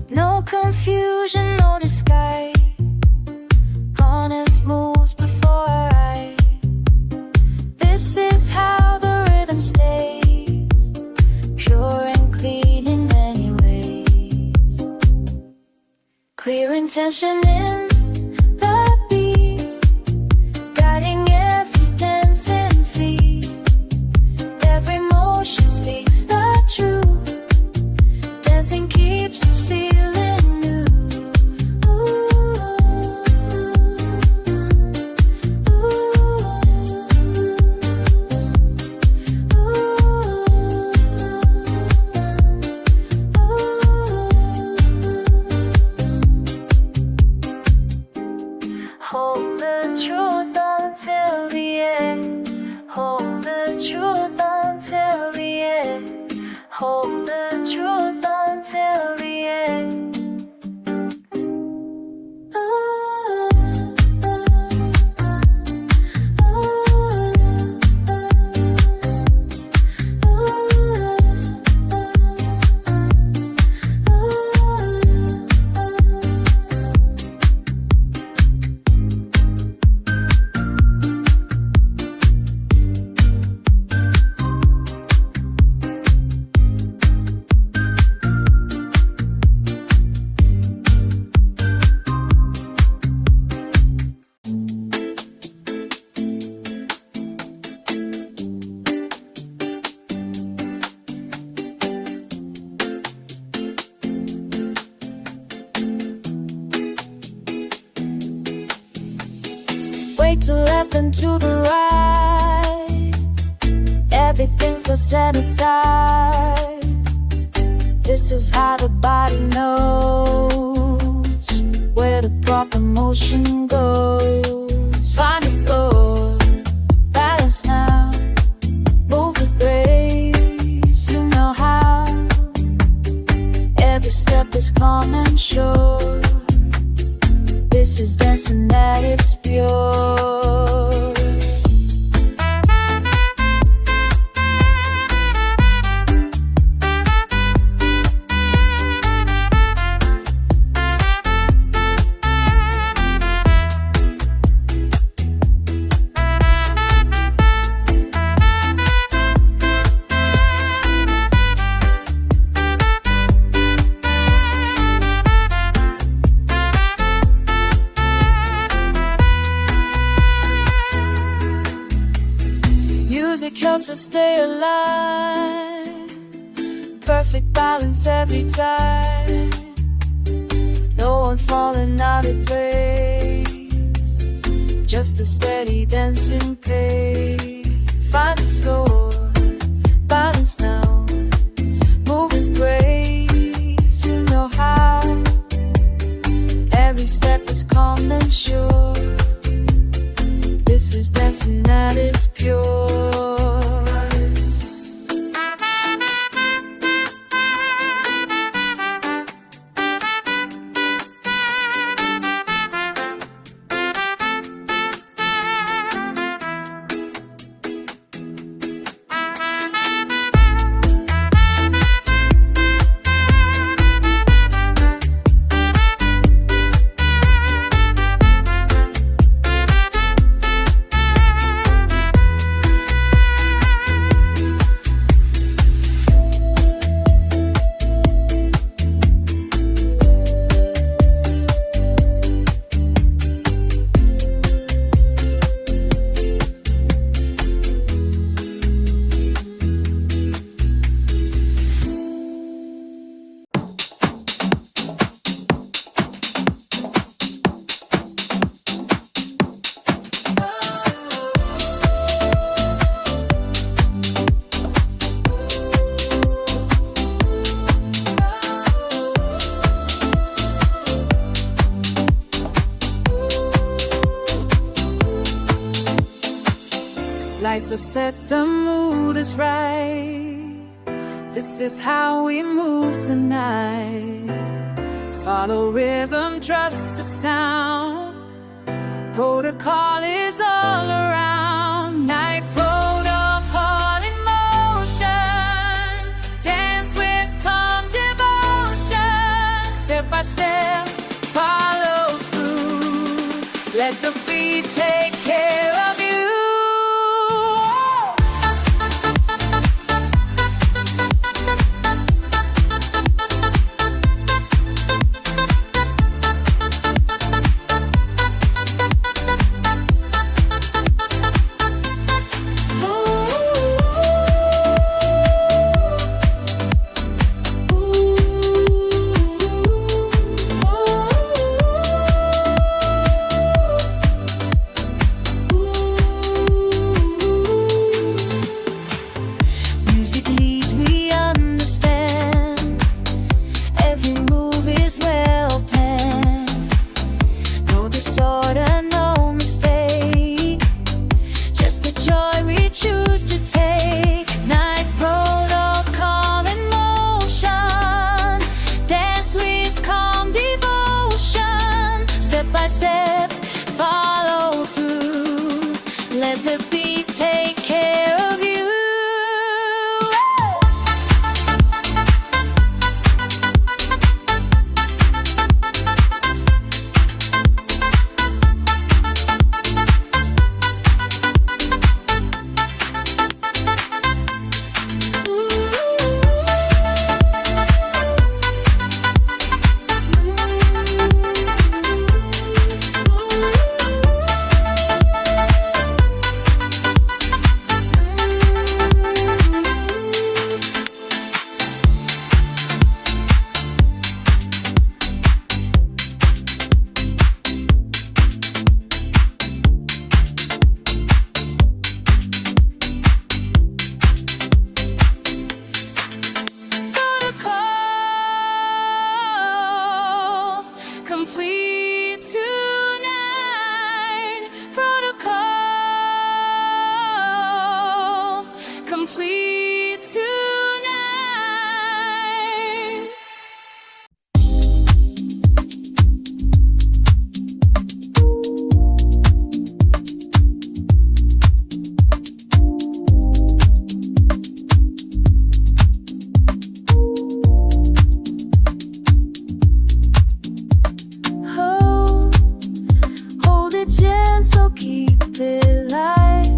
No confusion, no disguise. Honest moves before our eyes. This is how the rhythm stays, pure and clean in many ways. Clear intention in the beat, guiding every dance and feet. Every motion speaks the truth. Dancing keeps us feeling new. Hold the truth until the end. Hold the truth until the end. Hold the truth until the end. Way to left and to the right, everything feels sanitized. This is how the body knows where the proper motion goes. Find the floor, balance now, move with grace, you know how. Every step is calm and sure. This is dancing at its pure. Music helps us stay alive. Perfect balance every time. No one falling out of place. Just a steady dancing pace. Find the floor, balance now, move with grace, you know how. Every step is calm and sure. This is dancing at its pure. Lights are set, the mood is right. This is how we move tonight. Follow rhythm, trust the sound. Protocol is all around. Night protocol in motion. Dance with calm devotion. Step by step, follow through. Let the beat take care of you. Disorder, no keep it light.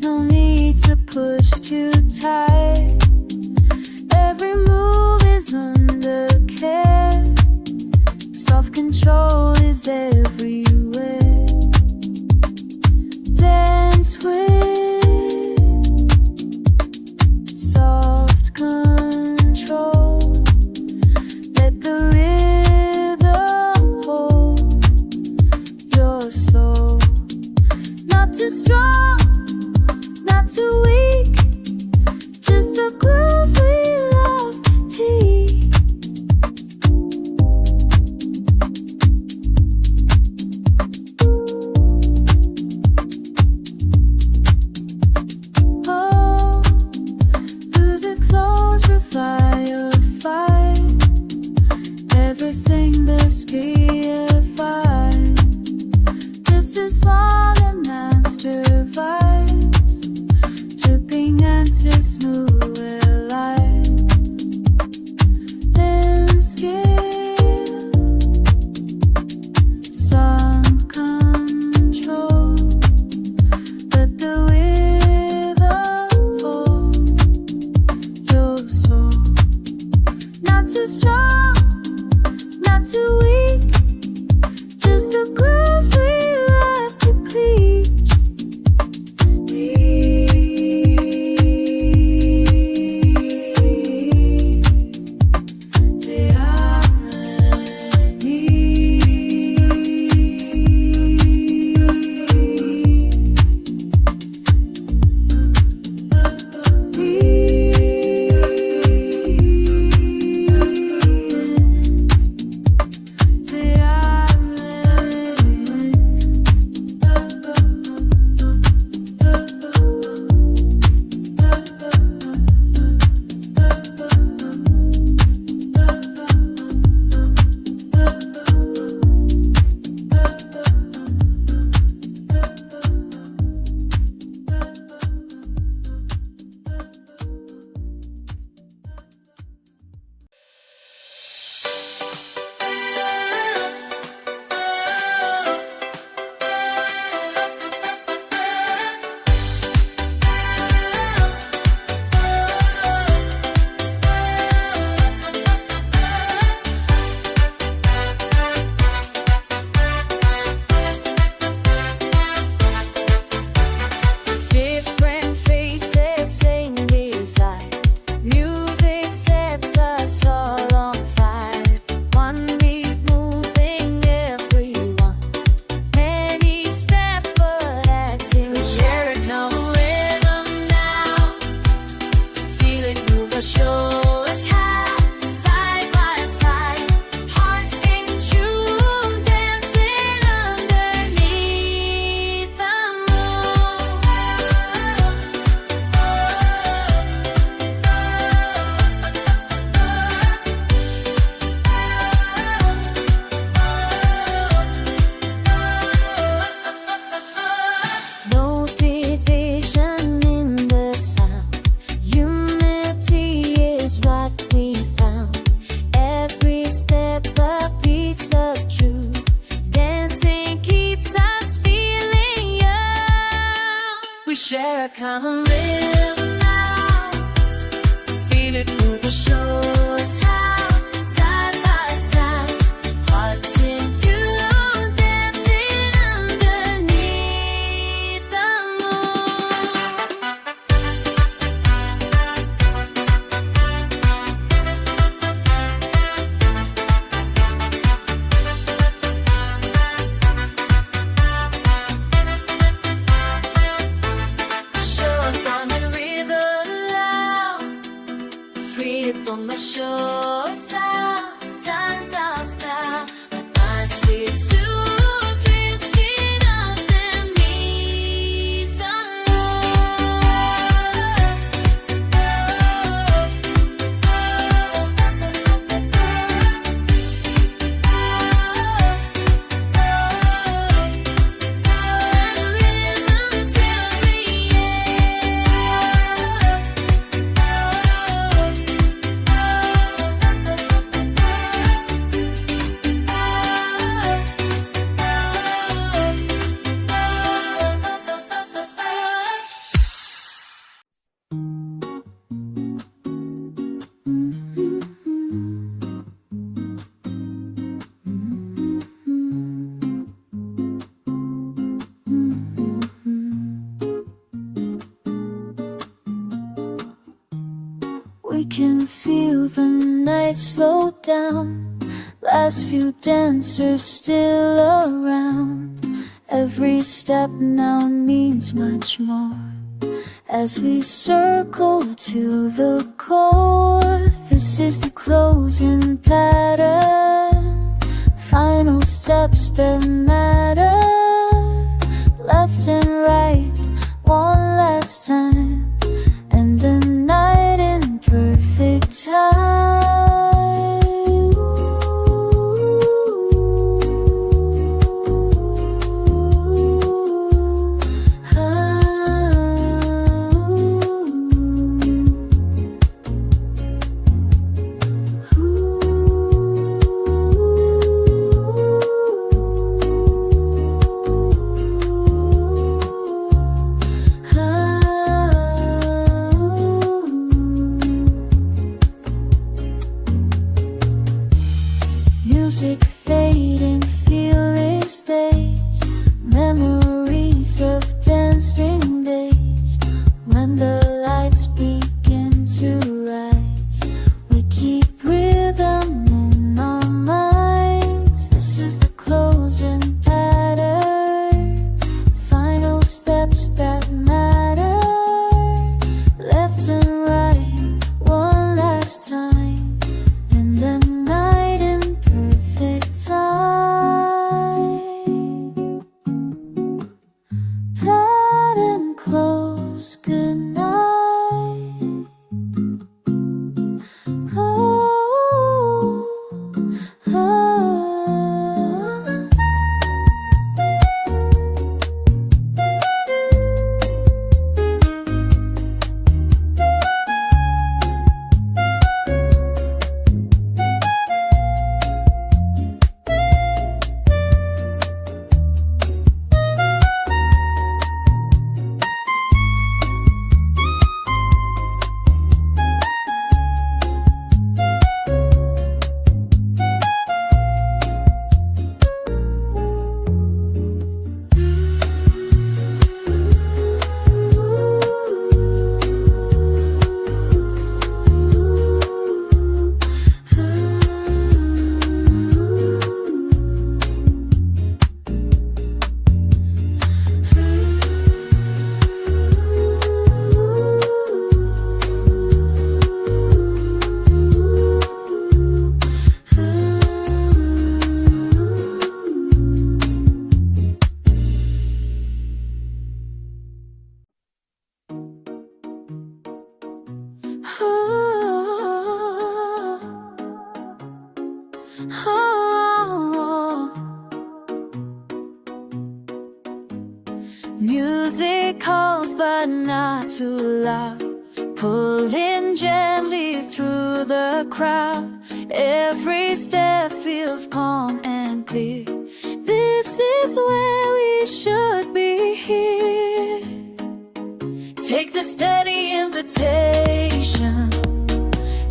No need to push too tight. Every move is under care. Self-control is everywhere. Dance with soft control. Let the rhythm hold your soul. Not too strong, not too weak, just a groove we love to eat. Oh, losing clothes for firefight. Everything that's reified. This is fun and master vibes. Dripping answers smooth and light. And skill, some control. Let the rhythm hold your soul. Not too strong, not too weak, just a groove we love to please. Different faces, same design. Music sets us all on fire. One beat moving everyone. Many steps but acting. We share it now, rhythm now. Feel it move us, show us how. Side by side, hearts in tune, dancing underneath the moon. No division in the sound. Unity is what we found. Every step a piece of truth. Dancing keeps us feeling young. We share a common rhythm now. Feel it move us, show us how. Side by side, hearts in tune, dancing underneath the moon. Show a common lights slow down, last few dancers still around. Every step now means much more as we circle to the core. This is the closing pattern, final steps that matter. Left and right, one last time, and the night in perfect time. Music fading, feeling stays, memories of dancing days. When the lights begin to rise, we keep rhythm in our minds. This is the closing pattern, final steps that matter. Left and right, one last time, and then pattern close, good night. Oh, oh. Music calls but not too loud, pulling gently through the crowd. Every step feels calm and clear. This is where we should be here. Take the steady invitation,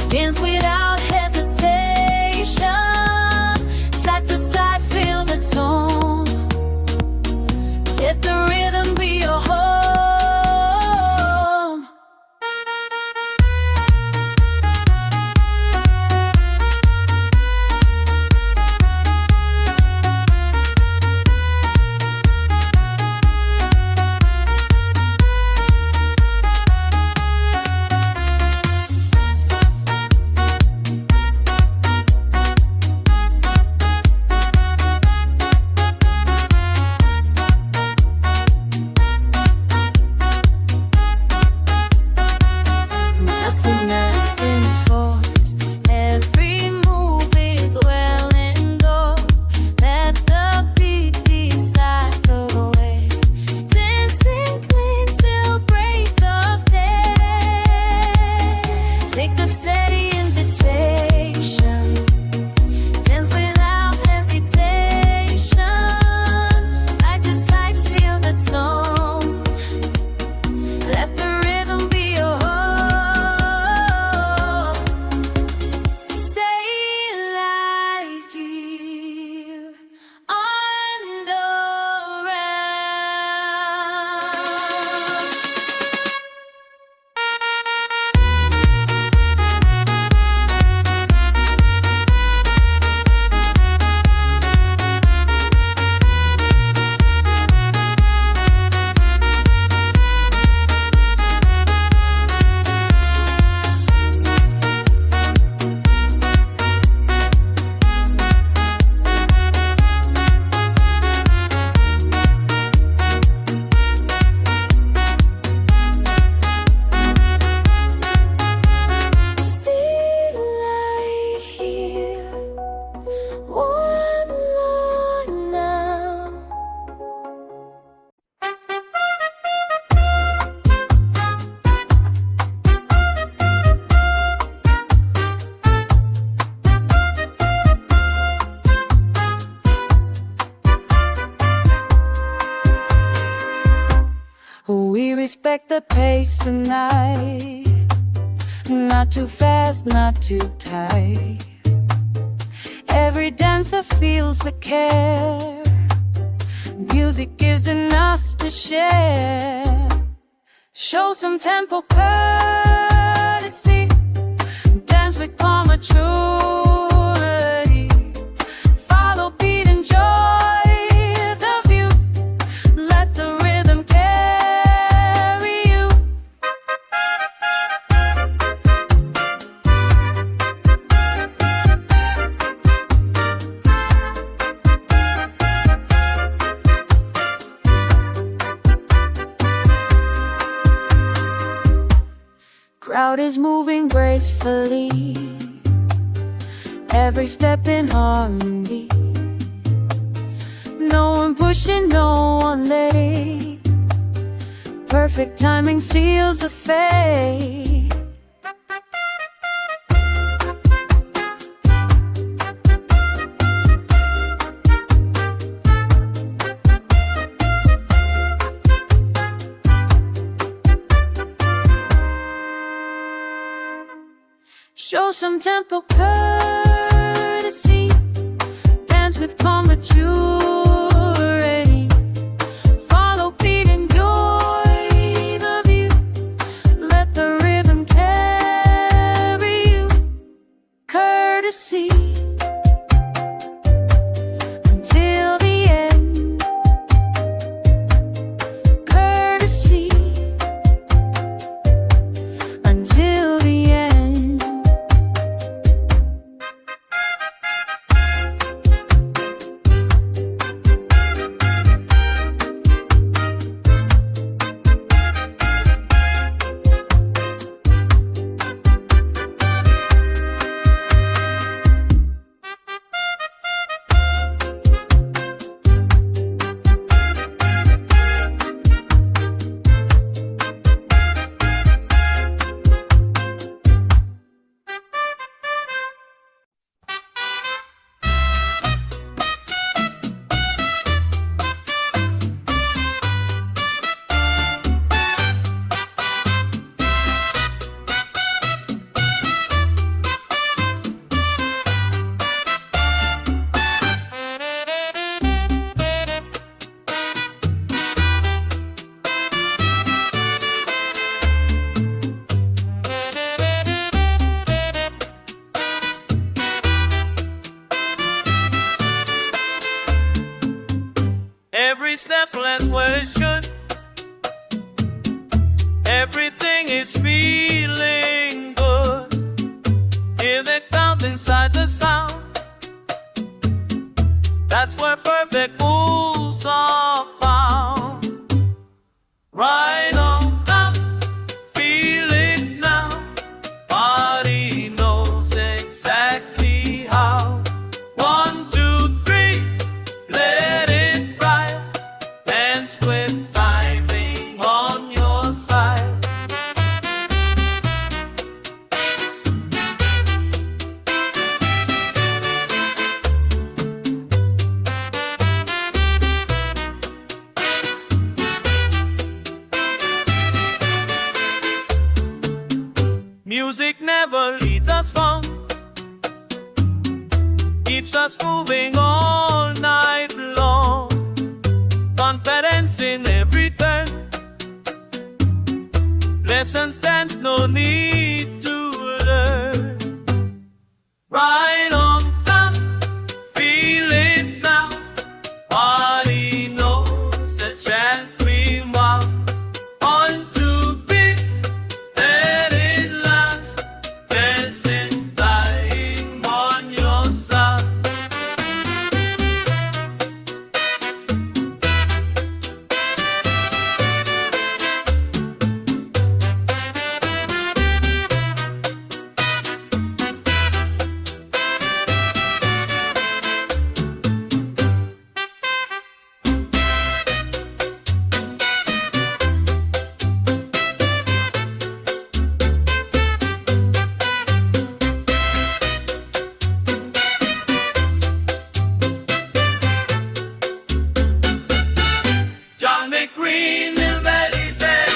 dance without hesitation. Side to side, feel the tone. Let the rhythm be your home. respect the pace tonight. Not too fast, not too tight. Every dancer feels the care. Music gives enough to share. Show some tempo courtesy. Dance with calm maturity. Follow beat, enjoy the view. Let the rhythm carry you. Crowd is moving gracefully, every step in harmony. No one pushing, no one letting. Perfect timing seals the fate. Show some tempo courtesy. Dance with calm maturity. Follow beat, enjoy the view. Let the rhythm carry you. Courtesy until the end. Courtesy until the end.
Every step lands where it should. Everything is feeling good. Hear the count inside the sound. That's where perfect moves are found. Right on up, feel it now. Body knows exactly how. 1, 2, 3, let it ride. Dance with timing on your side. Music never leads us wrong. Keeps us moving all night long. Confidence in every turn. Lessons dance, no need to learn. Right on top, feel it now. Body knows the chant we want. 1, 2, 3, let it last. This is time on your side. John McGreen and Betty said,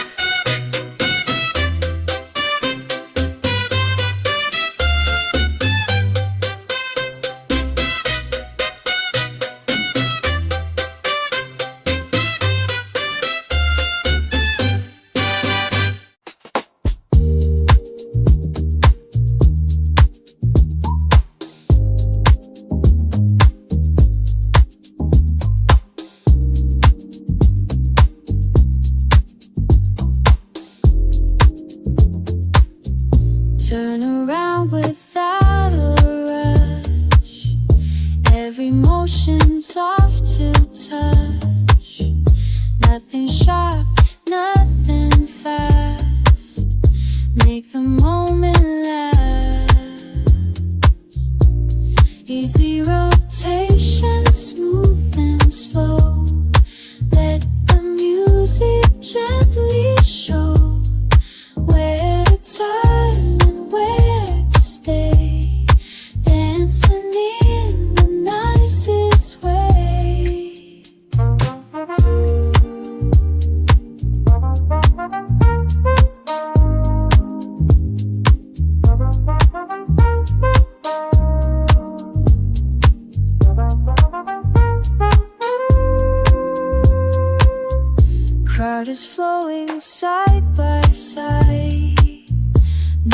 heart is flowing side by side.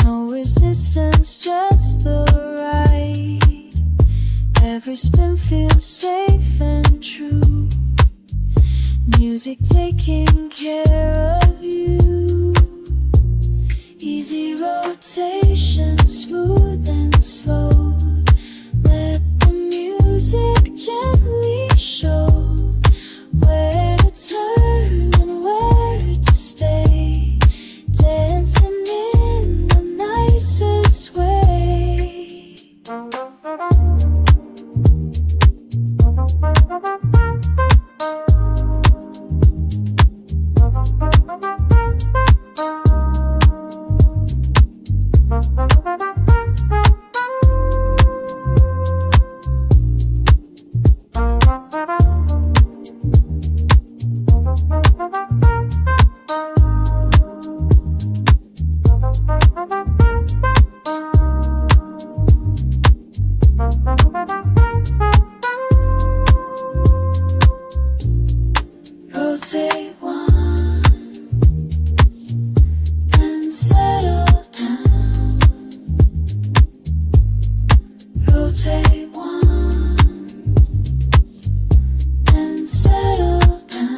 No resistance, just the right. Every spin feels safe and true. Music taking care of you. Easy rotation, smooth and slow. Let the music gently show where to turn and where to stay. Dancing in the nicest way. Rotate once, then settle down. Rotate once, then settle down.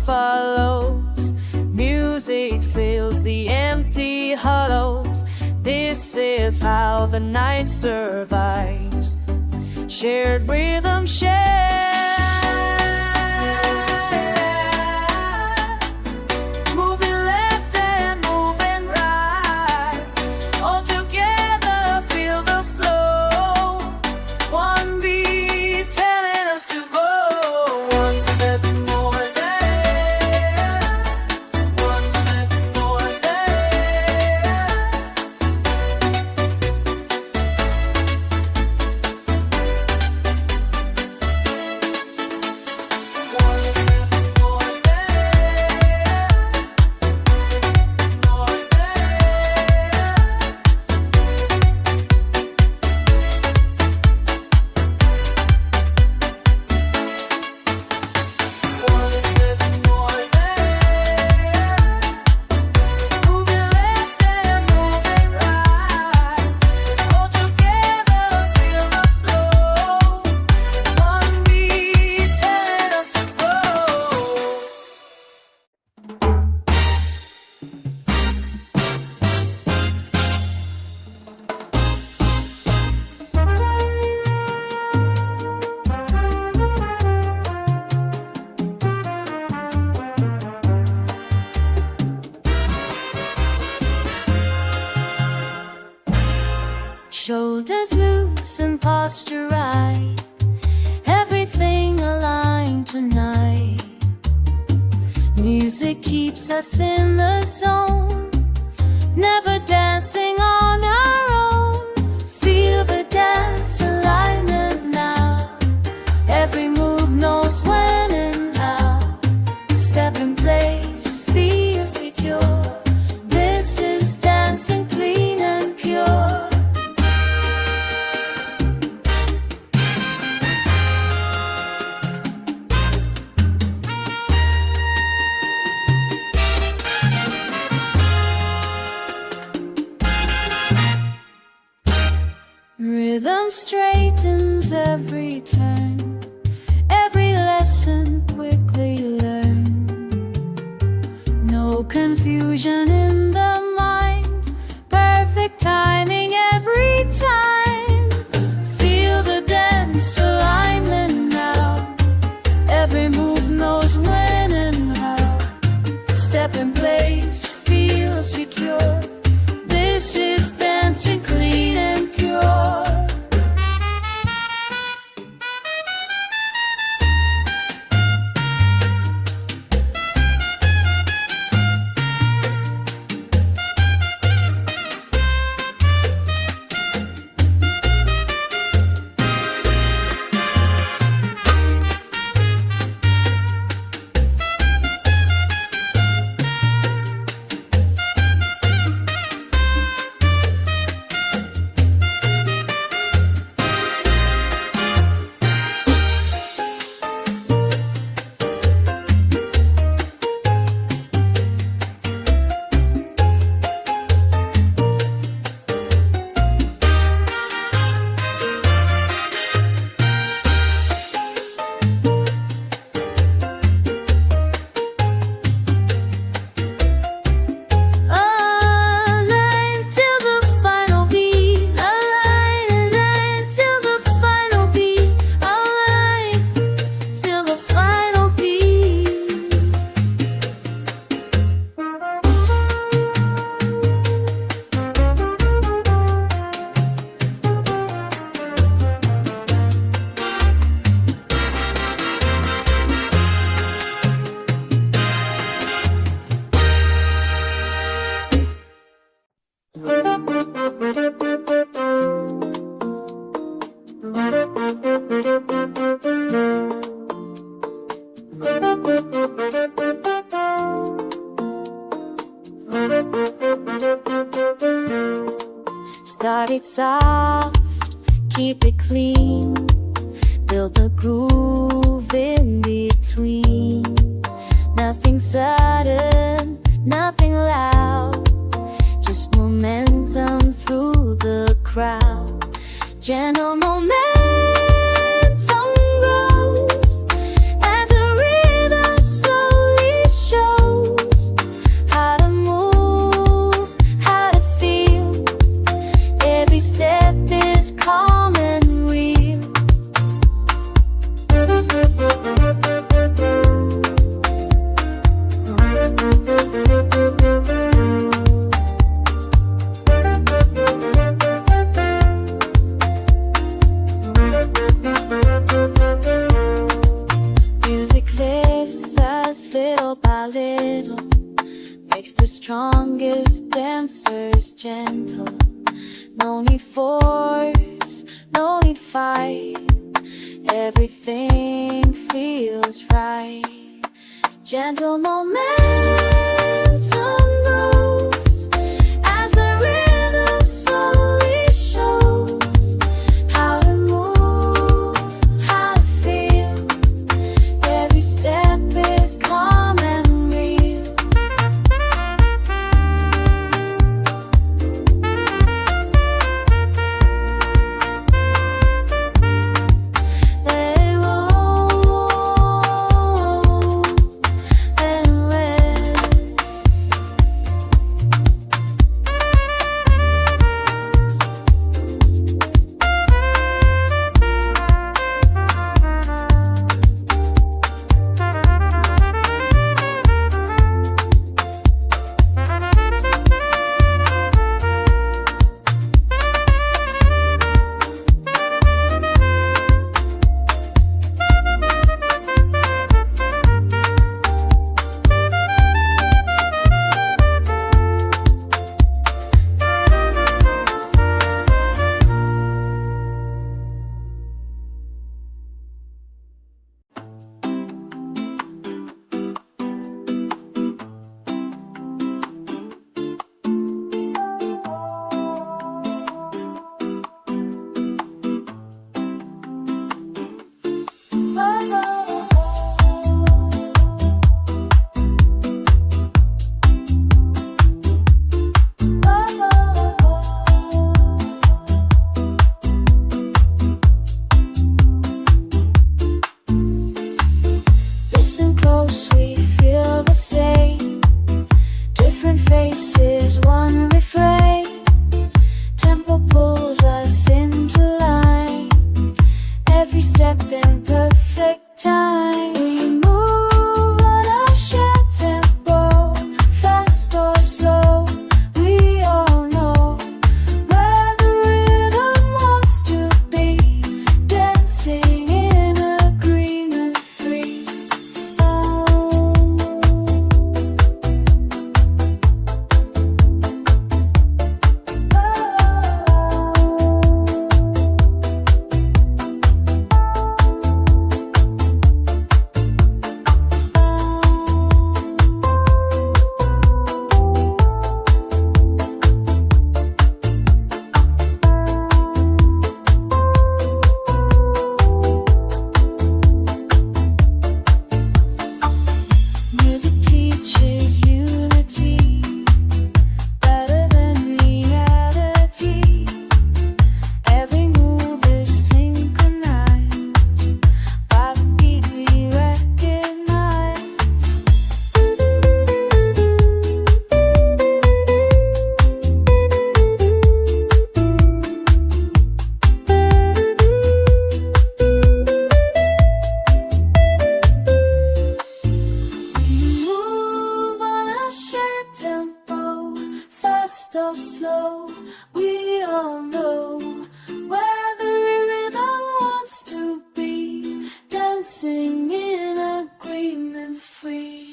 Follows. Music fills the empty hollows. This is how the night survives. Shared rhythm, moving left and moving right. All together feel the flow. One beat telling us to go. One step more there. One step more there. loose and posture right, everything aligned tonight. Music keeps us in the zone, never dancing on our own. Feel the dance alignment now, every move knows when and how. Step in place, feel secure. This is dancing clean and pure. Rhythm straightens every turn, every lesson quickly learned. No confusion in the mind, perfect timing every time. Feel the dance alignment now, every move knows when and how. Step in place, feel secure. This is dancing clean and pure. Start it soft, keep it clean, build the groove in between. Nothing sudden, nothing loud, just momentum through the crowd. Gentle momentum grows as the rhythm slowly shows how to move, how to feel. Every step is calm and real. Music lifts us little by little, makes the strongest dancers gentle. No need force, no need fight, everything feels right. Gentle momentum grows as the rhythm slowly shows how to move, how to feel. Every step is calm and real. Let it roll and let Listen close, we feel the same. Different faces, one refrain. Tempo pulls us into line. Every step in perfect time. We move on a shared tempo, fast or slow. We all know where the rhythm wants to be, dancing in agreement free. Music teaches unity better than reality. Every move is synchronized by the beat we recognize. We move on a shared tempo, fast or slow. We all know where the rhythm wants to be, dancing in agreement free.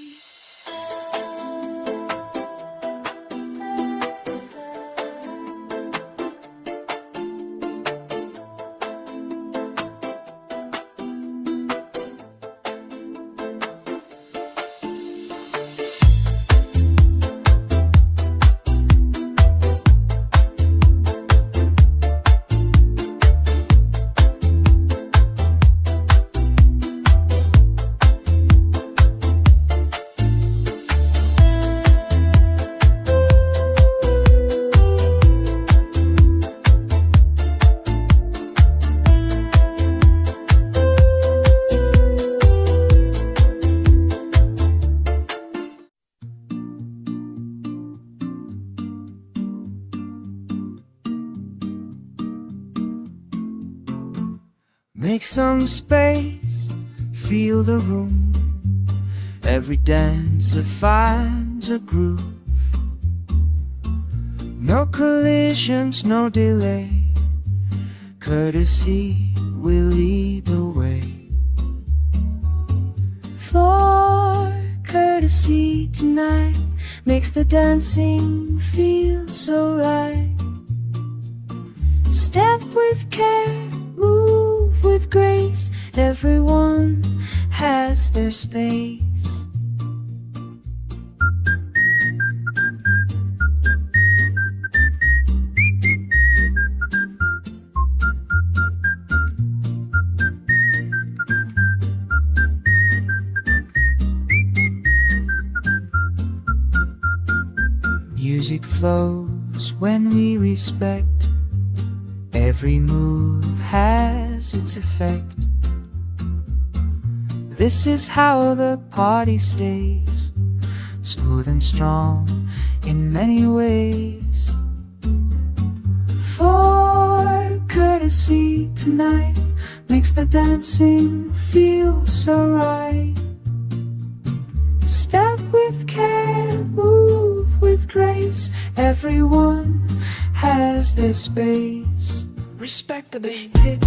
Make some space, feel the room. Every dancer finds a groove. No collisions, no delay. Courtesy will lead the way.
Floor courtesy tonight makes the dancing feel so right. Step with care, move with grace. Everyone has their space.
Music flows when we respect. Every move has its effect. This is how the party stays, smooth and strong in many ways. For courtesy tonight makes the dancing feel so right. Step with care, move with grace. Everyone has their space. Respect the hit.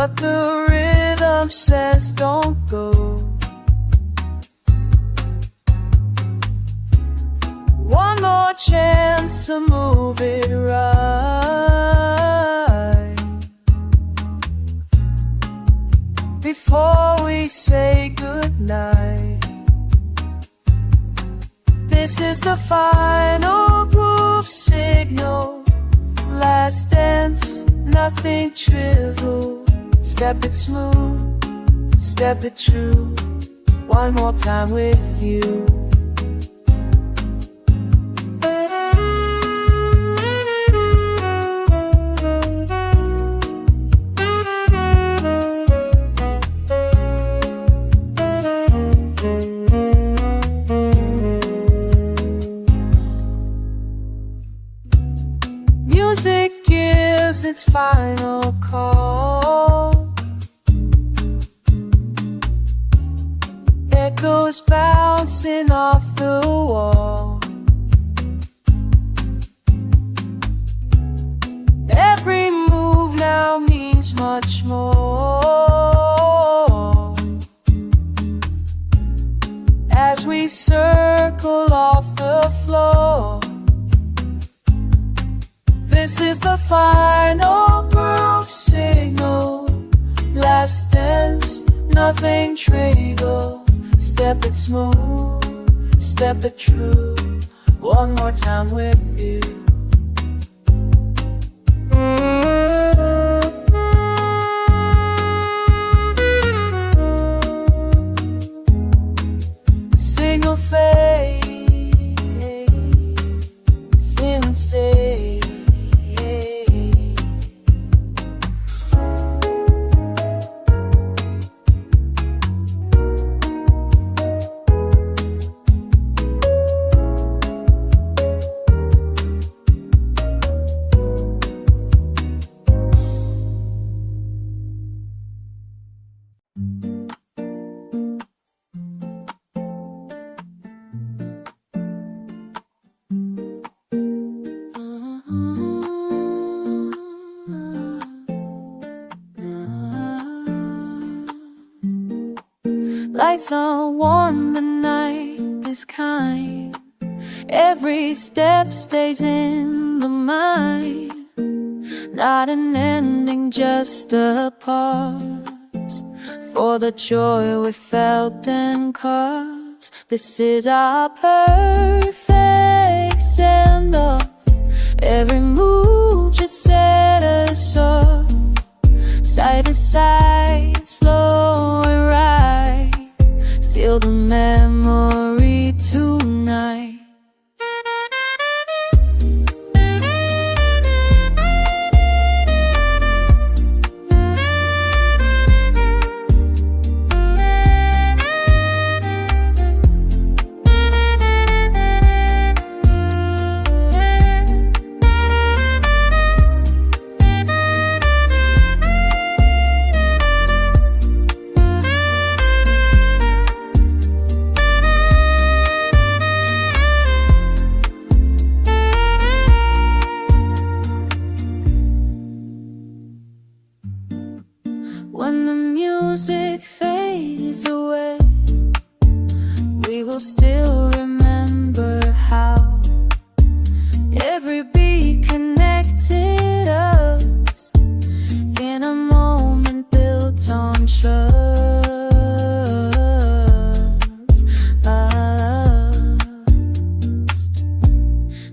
but the rhythm says don't go. One more chance to move it right before we say goodnight. This is the final groove signal, last dance, nothing trivial. Step it smooth, step it true, one more time with you. Music gives its final call. Echoes bouncing off the wall. Every move now means much more as we circle off the floor. This is the final groove signal, last dance, nothing trivial. Step it smooth, step it true, one more time with you. Single fade, feeling stay. Lights are warm, the night is kind. Every step stays in the mind. Not an ending, just a pause for the joy we felt and caused. This is our perfect send-off. Every move just set us off. Side to side, slow and right. Seal the memory tonight. When the music fades away, we will still remember how every beat connected us in a moment built on trust.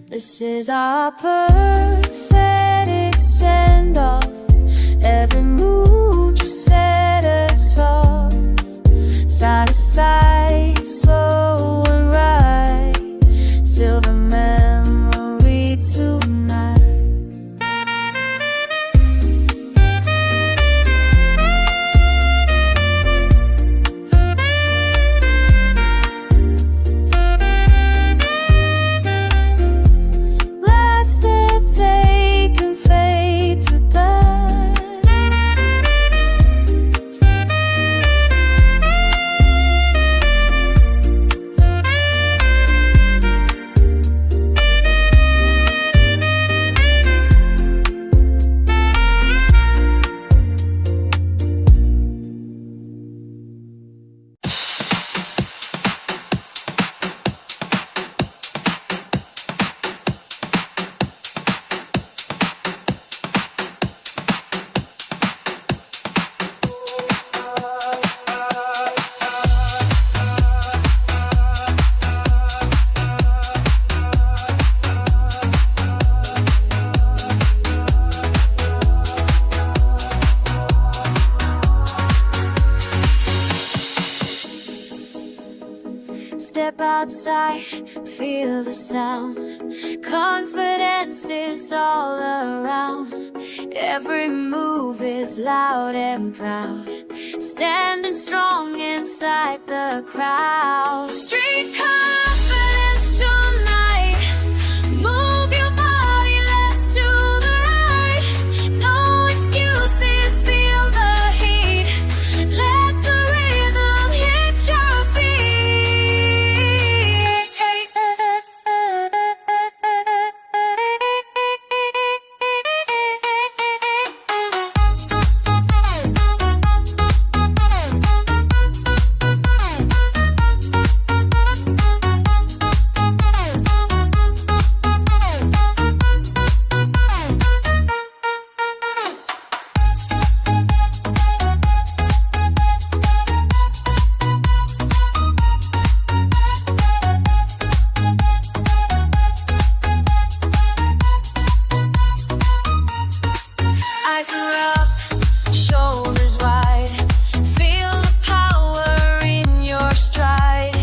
This is our perfect send-off. Every move just set us off. Side to side, slow and right. Seal the memory tonight. Last step Step outside, feel the sound. Confidence is all around. Every move is loud and proud. Standing strong inside the crowd. Street confidence tonight. Move your body left to the right. No excuses, feel the heat. Let the rhythm hit your eyes are up, shoulders wide. Feel the power in your stride.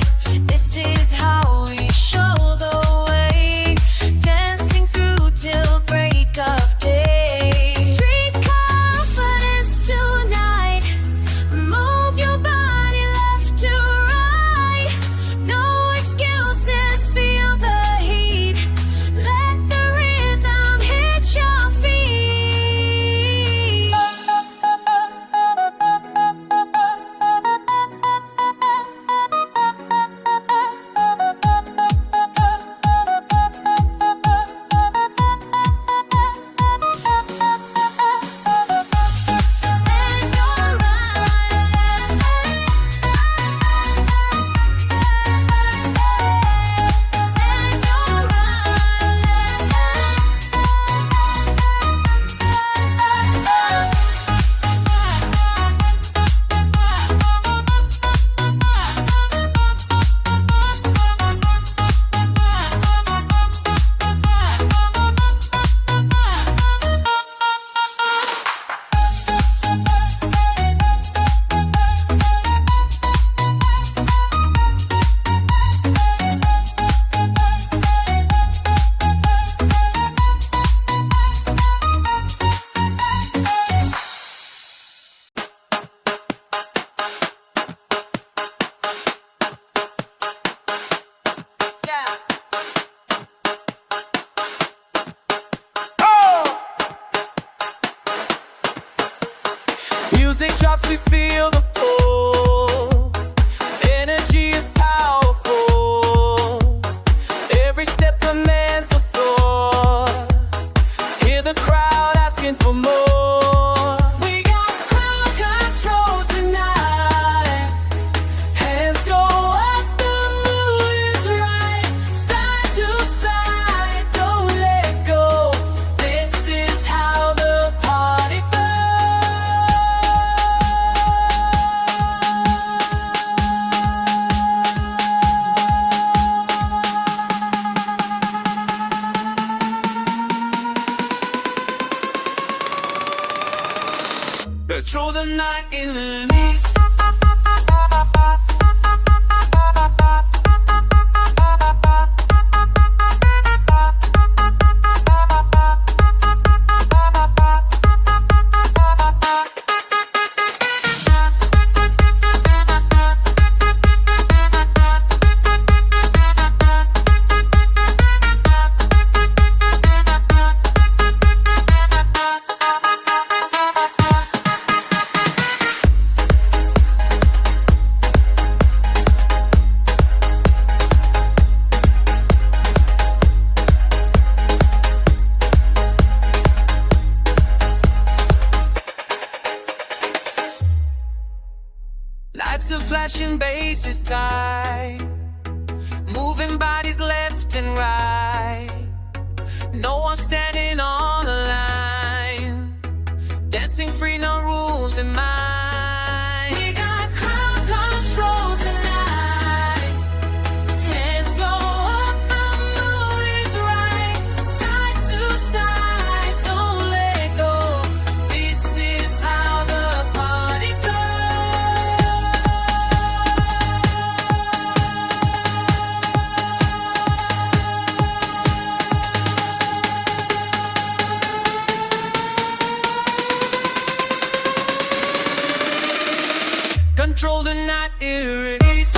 This is how we show the way. Dancing through till break of day. Street confidence tonight. Move your body left to right. No excuses, feel the heat. Let the rhythm hit your feet. Stand your right. Stand your
Music drops, we feel the pull. Energy is powerful. Every step commands the floor. Hear the crowd asking for more. We got crowd control tonight. Hands go up, the mood is right. Side to side, don't let go. This is how the party Let's throw the night in release. Lights are flashing, bass is tight. Moving bodies left and right. No one standing on the line. Dancing free, no rules in mind. We got crowd control tonight. Hands go up, the mood is right. Side to side, don't let go. This is how the party flows. not erase.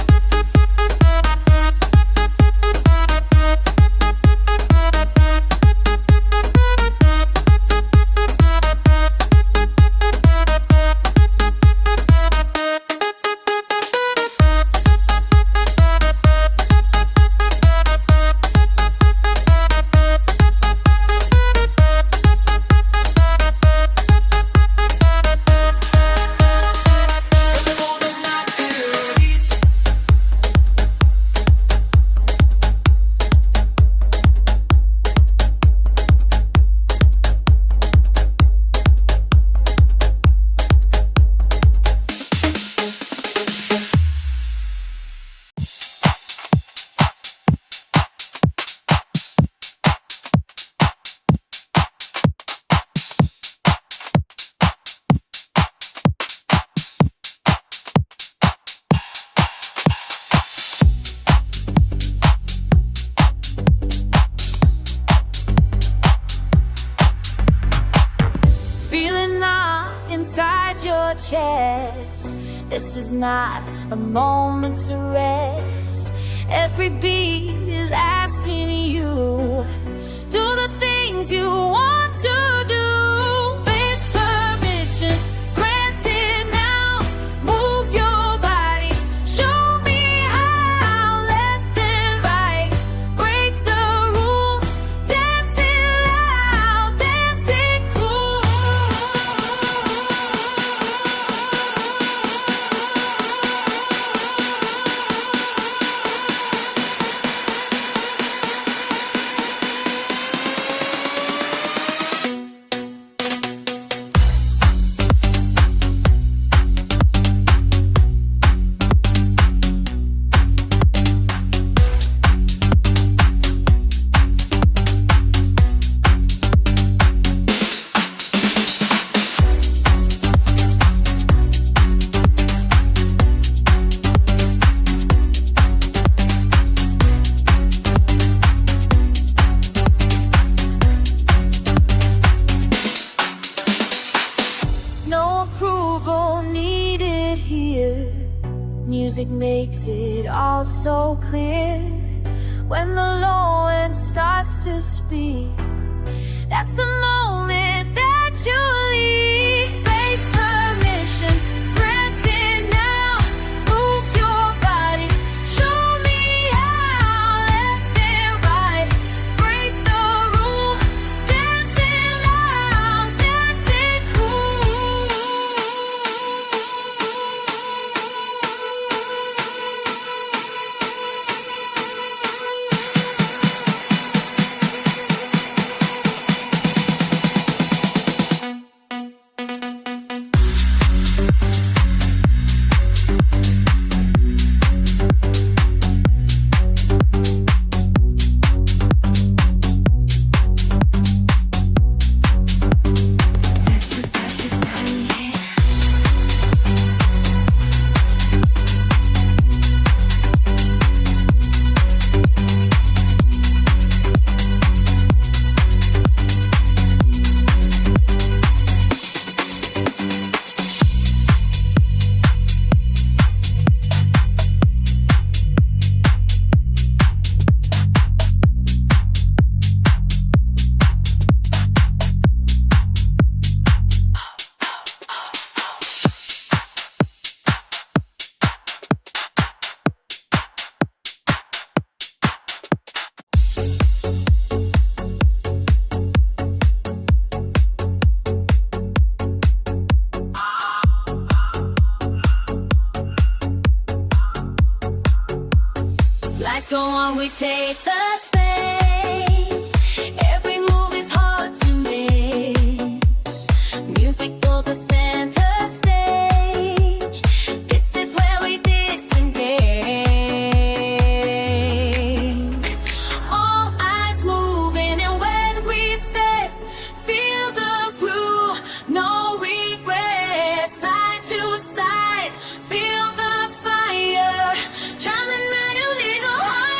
Inside your chest, this is not a moment to rest. Every beat is asking you, do the things you want to do. Face permission granted now. Move your body, show me how. Left and right, break the rule. Dancing loud, dancing cool. No approval needed here. Music makes it all so clear. When the low end starts to speak, that's the moment that you leave. Base permission granted now. Move your body, show me how. Left and right, break the rule. Dancing loud, dancing cool. Lights go on, we take the space. Every move is hard to miss. Music builds a center stage. This is where we disengage. All eyes moving, and when we step, feel the groove. No regrets, side to side. Feel the fire. Turn the night a little higher.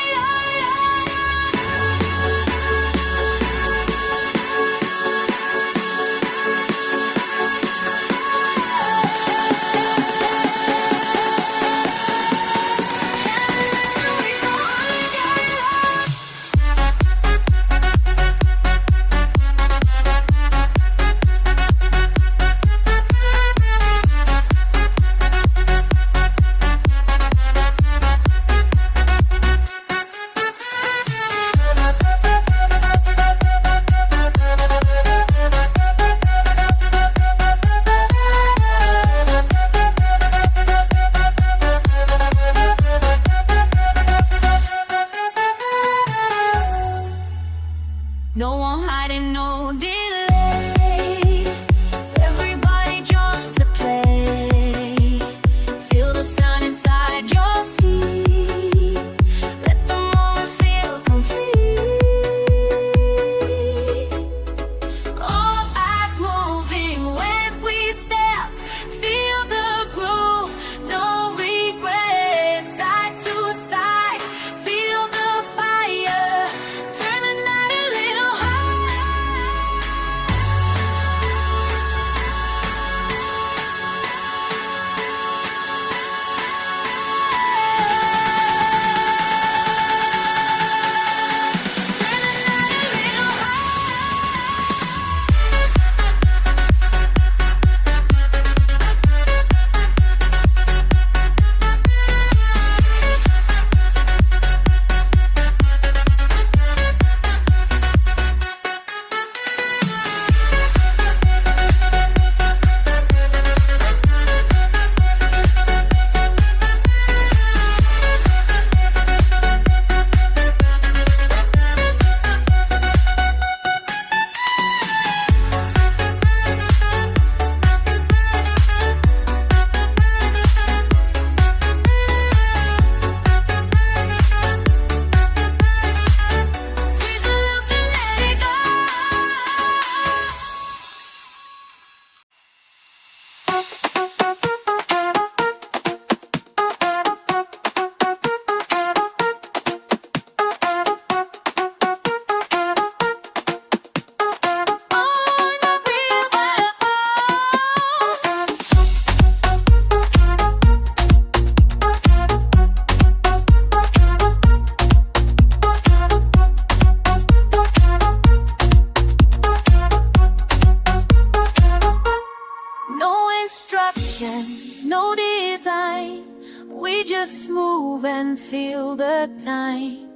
instructions, no design. We just move and feel the time.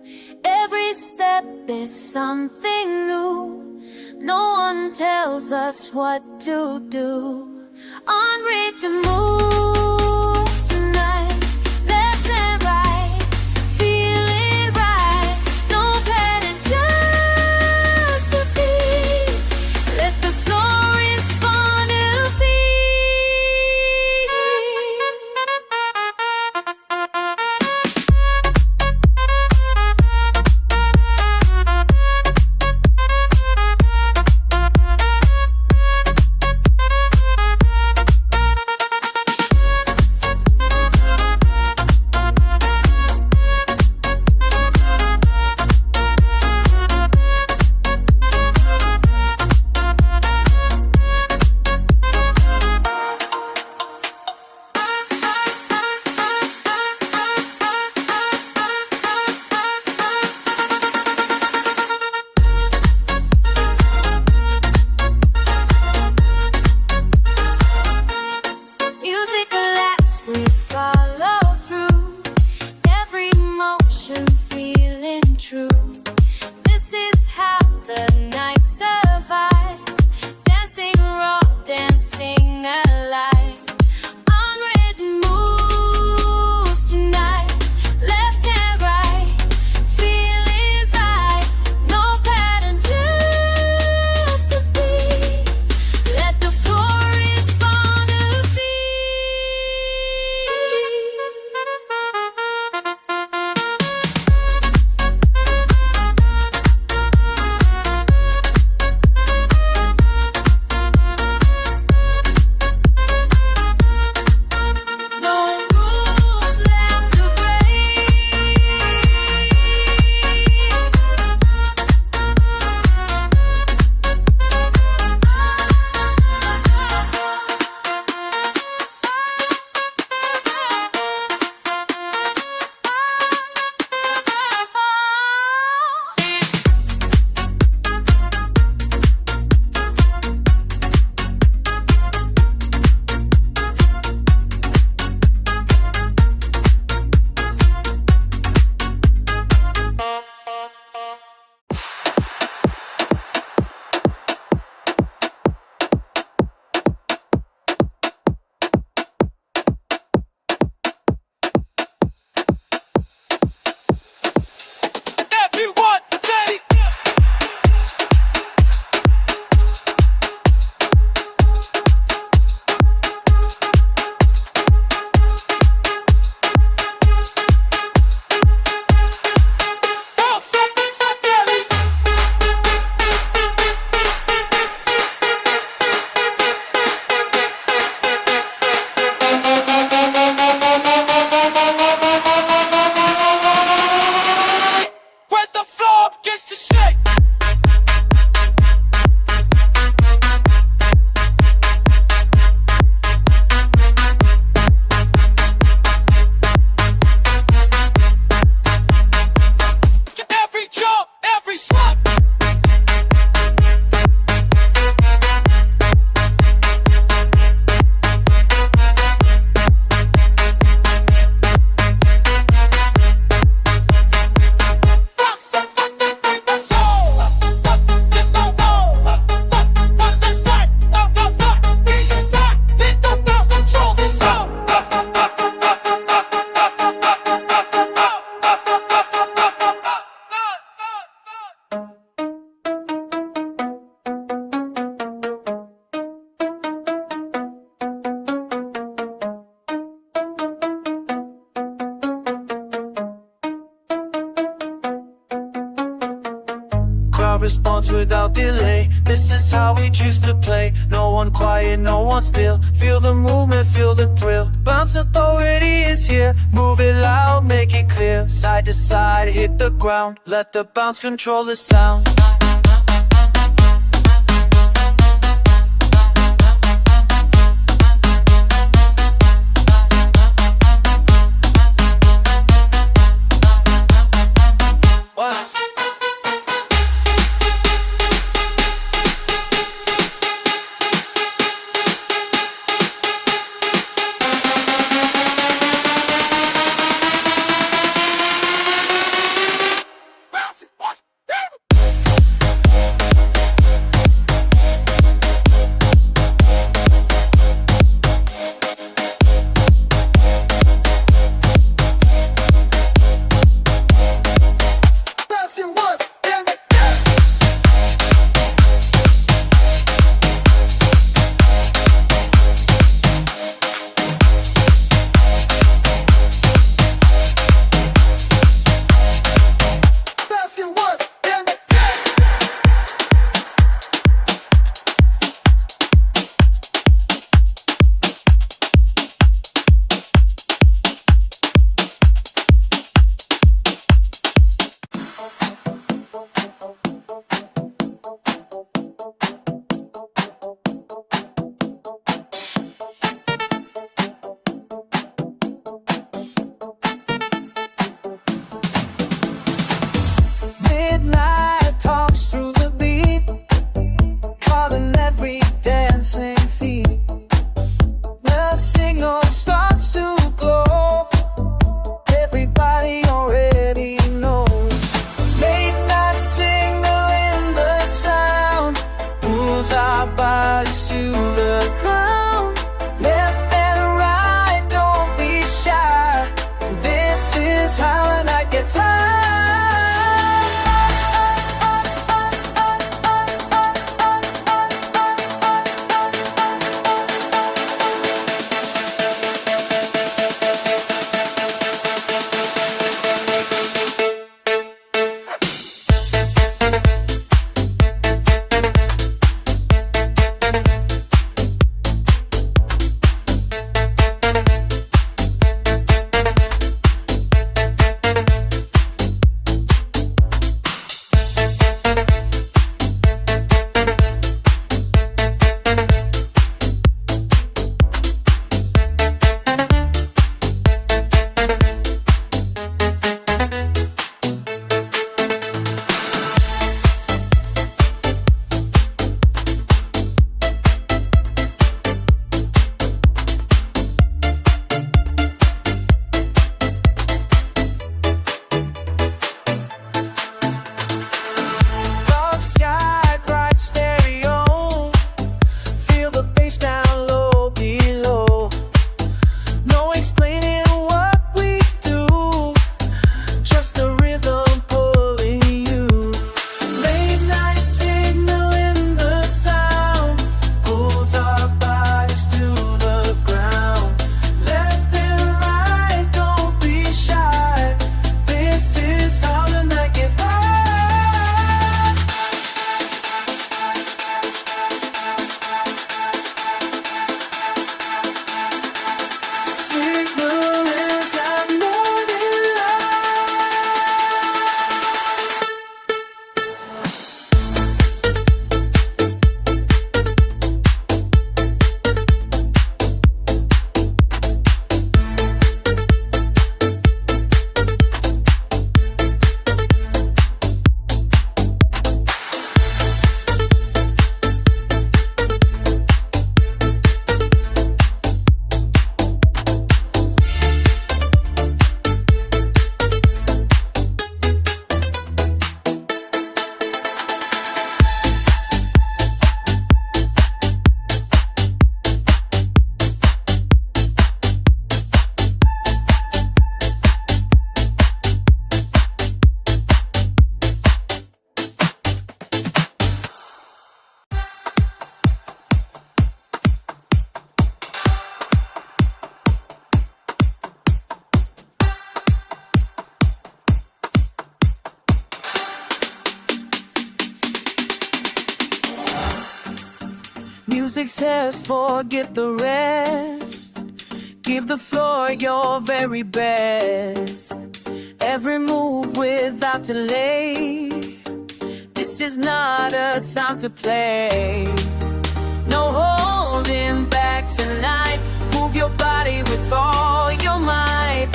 Every step there's something new. No one tells us what to do. On rhythm move tonight. Left and right, feel it right. No pattern, just a beat. Let the floor respond to feet. Music collapse, we follow through. Every motion feeling true. This is how the night survives. Dancing raw, dancing alive. Unwritten moves tonight. Left and right, feel it right. No pattern, just a beat. Let the floor respond to feet. No rules left to break.
Everyone's steady. Oh, something for Delhi. When the floor begins to shake. Every jump, every slap. Crowd responds without delay. This is how we choose to play. No one quiet, no one still. Feel the movement, feel the thrill. Bounce authority is here. Move it loud, make it clear. Side to side, hit the ground. Let the bounce control the sound. What? face down, low below. No explaining what we do, just the rhythm pulling you. Late night signal in the sound pulls our bodies to the ground. Left and right, don't be shy. This is how the night gets high. Signal is our morning Music says forget the rest. Give the floor your very best. Every move without delay. This is not a time to play. No holding back tonight. Move your body with all your might.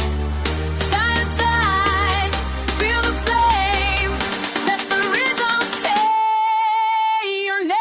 Side to side, feel the flame. Let the rhythm say your name.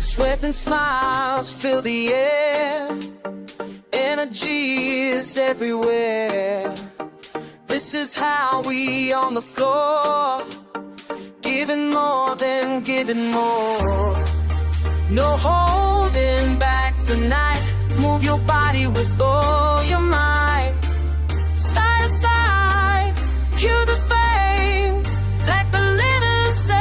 Sweat and smiles fill the air. Energy is everywhere. This is how we on the floor. Giving more than giving more. No holding back tonight. Move your body with all your might. Side to side, cue the flame. Let the living say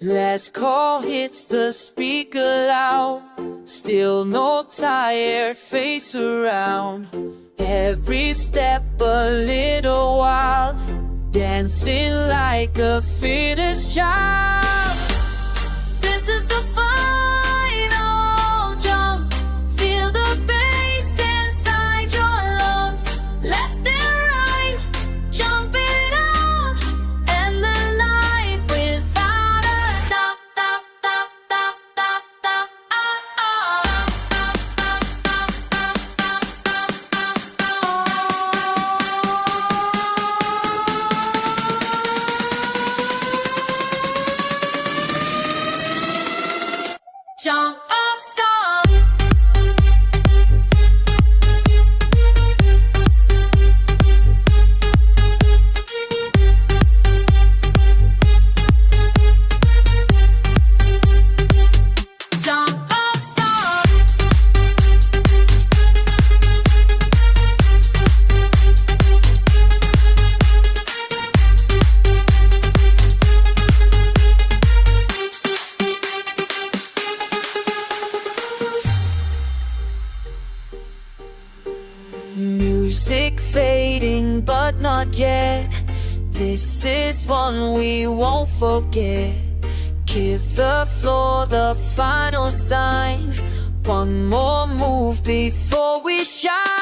Last call hits the speaker loud. Still no tired face around. Every step a little wild, dancing like a finished child. This is the final jump. Feel the bass inside your lungs. Left and right, jump it out. And the night without a stop, stop, stop, stop, stop, stop. Jump up, stop. Jump up, stop. Music fading, but not yet. This is one we won't forget. Give the floor the final sign. One more move before we shine.